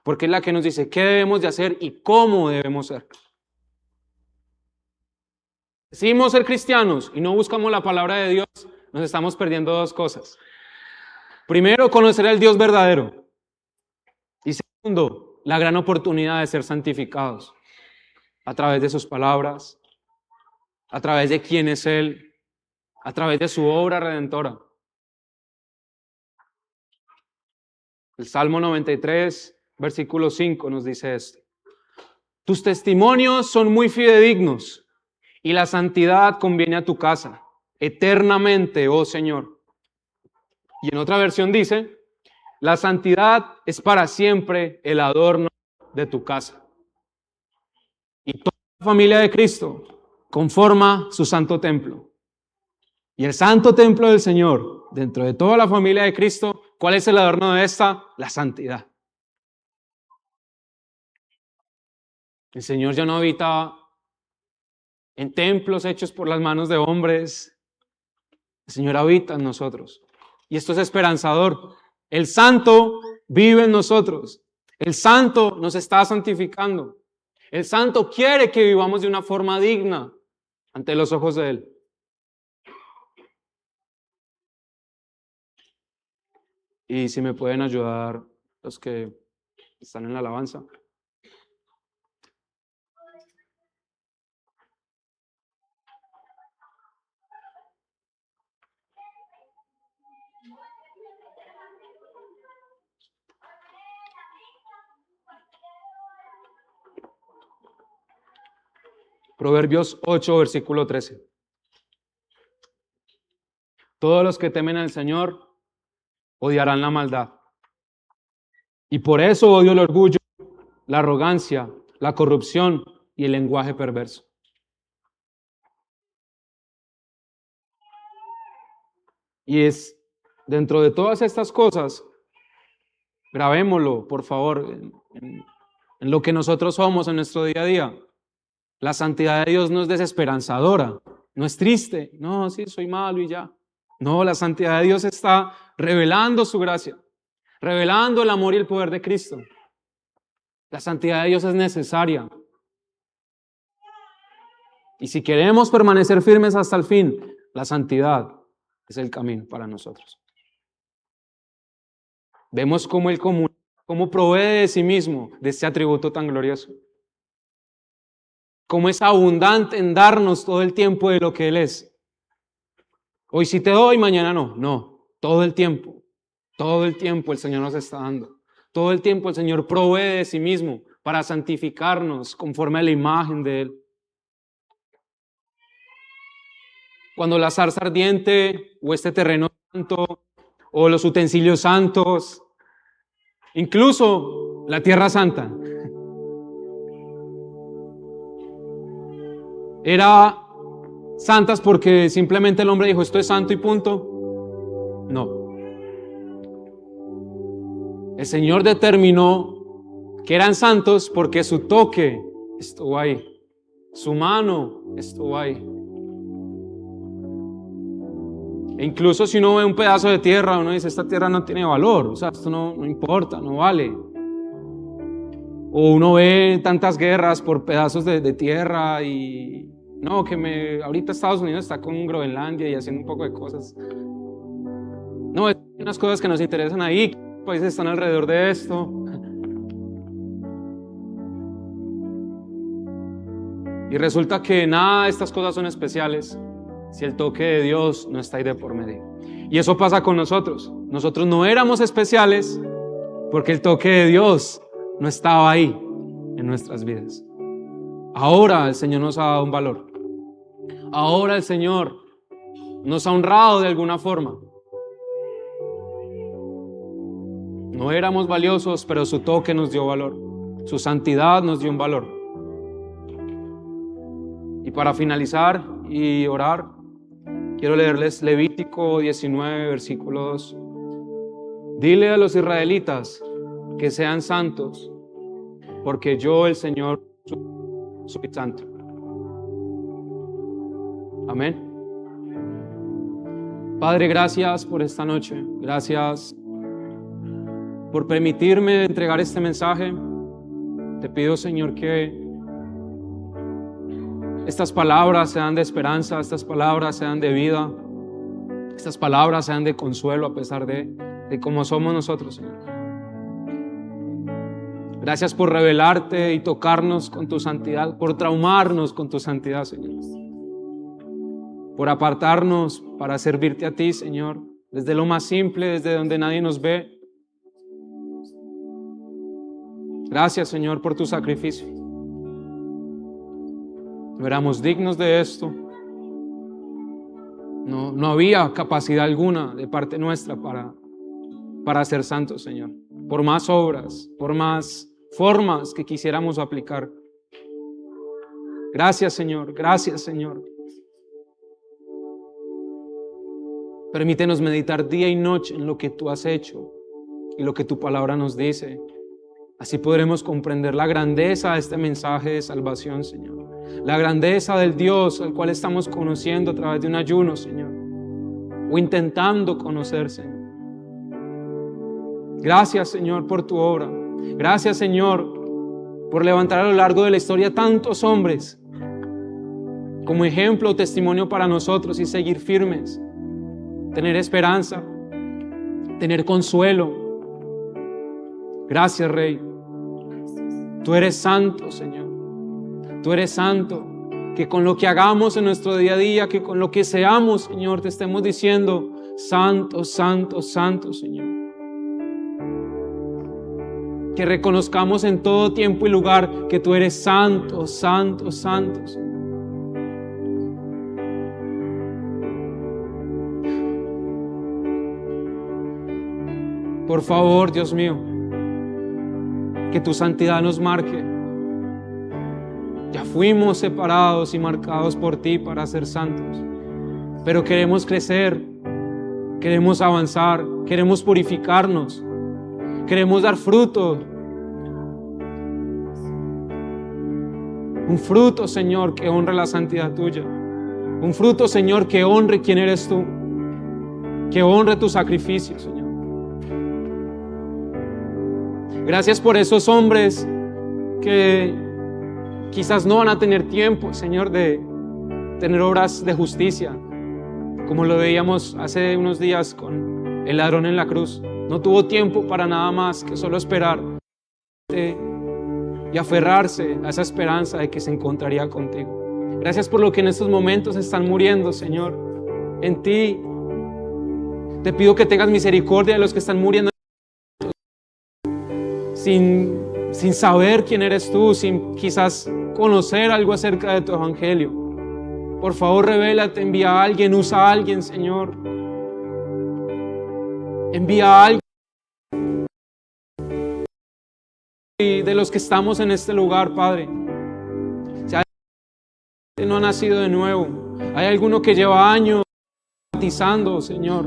porque es la que nos dice qué debemos de hacer y cómo debemos ser. Decimos ser cristianos y no buscamos la palabra de Dios, nos estamos perdiendo dos cosas. Primero, conocer al Dios verdadero. Y segundo, la gran oportunidad de ser santificados a través de sus palabras, a través de quién es Él, a través de su obra redentora. El Salmo 93, versículo 5 nos dice esto. Tus testimonios son muy fidedignos y la santidad conviene a tu casa, eternamente, oh Señor. Y en otra versión dice, la santidad es para siempre el adorno de tu casa. Y toda la familia de Cristo conforma su santo templo. Y el santo templo del Señor, dentro de toda la familia de Cristo, ¿cuál es el adorno de esta? La santidad. El Señor ya no habita en templos hechos por las manos de hombres. El Señor habita en nosotros. Y esto es esperanzador. El santo vive en nosotros. El santo nos está santificando. El santo quiere que vivamos de una forma digna ante los ojos de Él. Y si me pueden ayudar los que están en la alabanza. Proverbios 8, versículo 13. Todos los que temen al Señor odiarán la maldad. Y por eso odio el orgullo, la arrogancia, la corrupción y el lenguaje perverso. Y es dentro de todas estas cosas, grabémoslo, por favor, en lo que nosotros somos en nuestro día a día. La santidad de Dios no es desesperanzadora, no es triste, no, sí, soy malo y ya. No, la santidad de Dios está revelando su gracia, revelando el amor y el poder de Cristo. La santidad de Dios es necesaria. Y si queremos permanecer firmes hasta el fin, la santidad es el camino para nosotros. Vemos cómo Él cómo provee de sí mismo, de este atributo tan glorioso. Cómo es abundante en darnos todo el tiempo de lo que Él es. Hoy sí te doy, mañana no. No, todo el tiempo el Señor nos está dando. Todo el tiempo el Señor provee de sí mismo para santificarnos conforme a la imagen de Él. Cuando la zarza ardiente o este terreno santo o los utensilios santos, incluso la tierra santa, era santas porque simplemente el hombre dijo esto es santo y punto. No. El Señor determinó que eran santos porque su toque estuvo ahí, su mano estuvo ahí. E incluso si uno ve un pedazo de tierra, uno dice esta tierra no tiene valor, o sea, esto no importa, no vale. O uno ve tantas guerras por pedazos de tierra y no, ahorita Estados Unidos está con Groenlandia y haciendo un poco de cosas. No, hay unas cosas que nos interesan ahí, países están alrededor de esto. Y resulta que nada de estas cosas son especiales si el toque de Dios no está ahí de por medio. Y eso pasa con nosotros. Nosotros no éramos especiales porque el toque de Dios no estaba ahí en nuestras vidas. Ahora el Señor nos ha dado un valor. Ahora el Señor nos ha honrado de alguna forma. No éramos valiosos, pero su toque nos dio valor. Su santidad nos dio un valor. Y para finalizar y orar, quiero leerles Levítico 19, versículo 2. Dile a los israelitas que sean santos, porque yo, el Señor, soy santo. Amén. Padre, gracias por esta noche. Gracias por permitirme entregar este mensaje. Te pido, Señor, que estas palabras sean de esperanza, estas palabras sean de vida, estas palabras sean de consuelo a pesar de cómo somos nosotros, Señor. Gracias por revelarte y tocarnos con tu santidad, por traumarnos con tu santidad, Señor. Por apartarnos para servirte a ti, Señor, desde lo más simple, desde donde nadie nos ve. Gracias, Señor, por tu sacrificio. No éramos dignos de esto. No había capacidad alguna de parte nuestra para ser santos, Señor. Por más obras, por más formas que quisiéramos aplicar. Gracias, Señor. Gracias, Señor. Permítenos meditar día y noche en lo que tú has hecho y lo que tu palabra nos dice. Así podremos comprender la grandeza de este mensaje de salvación, Señor. La grandeza del Dios al cual estamos conociendo a través de un ayuno, Señor. O intentando conocer, Señor. Gracias, Señor, por tu obra. Gracias, Señor, por levantar a lo largo de la historia tantos hombres como ejemplo o testimonio para nosotros y seguir firmes. Tener esperanza, tener consuelo. Gracias, Rey. Tú eres santo, Señor. Tú eres santo. Que con lo que hagamos en nuestro día a día, que con lo que seamos, Señor, te estemos diciendo, santo, santo, santo, Señor. Que reconozcamos en todo tiempo y lugar que tú eres santo, santo, santo, Señor. Por favor, Dios mío, que tu santidad nos marque. Ya fuimos separados y marcados por ti para ser santos, pero queremos crecer, queremos avanzar, queremos purificarnos, queremos dar fruto. Un fruto, Señor, que honre la santidad tuya. Un fruto, Señor, que honre quién eres tú, que honre tu sacrificio, Señor. Gracias por esos hombres que quizás no van a tener tiempo, Señor, de tener obras de justicia, como lo veíamos hace unos días con el ladrón en la cruz. No tuvo tiempo para nada más que solo esperar y aferrarse a esa esperanza de que se encontraría contigo. Gracias por lo que en estos momentos están muriendo, Señor, en ti. Te pido que tengas misericordia de los que están muriendo sin saber quién eres tú, sin quizás conocer algo acerca de tu evangelio. Por favor, revélate, envía a alguien, usa a alguien, Señor. Envía a alguien. Y de los que estamos en este lugar, Padre, si hay alguien que no ha nacido de nuevo, hay alguno que lleva años batizando, Señor,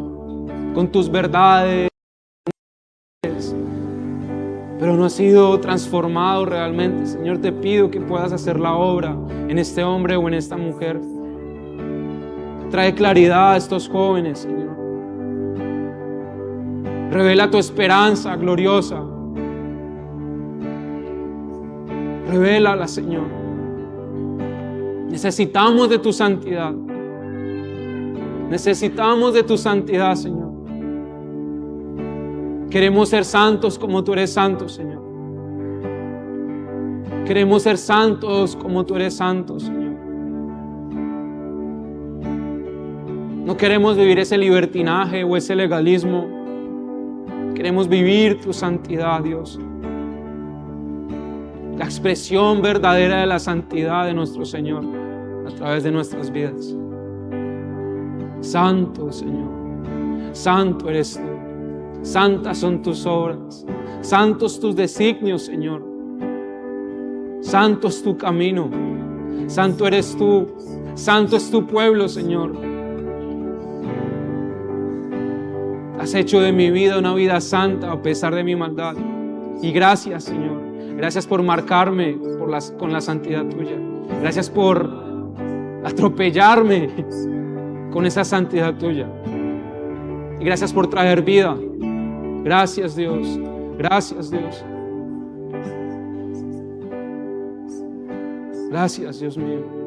con tus verdades, pero no ha sido transformado realmente. Señor, te pido que puedas hacer la obra en este hombre o en esta mujer. Trae claridad a estos jóvenes, Señor. Revela tu esperanza gloriosa. Revélala, Señor. Necesitamos de tu santidad. Necesitamos de tu santidad, Señor. Queremos ser santos como tú eres santo, Señor. Queremos ser santos como tú eres santo, Señor. No queremos vivir ese libertinaje o ese legalismo. Queremos vivir tu santidad, Dios. La expresión verdadera de la santidad de nuestro Señor a través de nuestras vidas. Santo, Señor. Santo eres tú. Santas son tus obras, santos tus designios, Señor. Santo es tu camino, santo eres tú, santo es tu pueblo, Señor. Has hecho de mi vida una vida santa a pesar de mi maldad. Y gracias, Señor. Gracias por marcarme con la santidad tuya. Gracias por atropellarme con esa santidad tuya. Y gracias por traer vida. Gracias, Dios. Gracias, Dios. Gracias, Dios mío.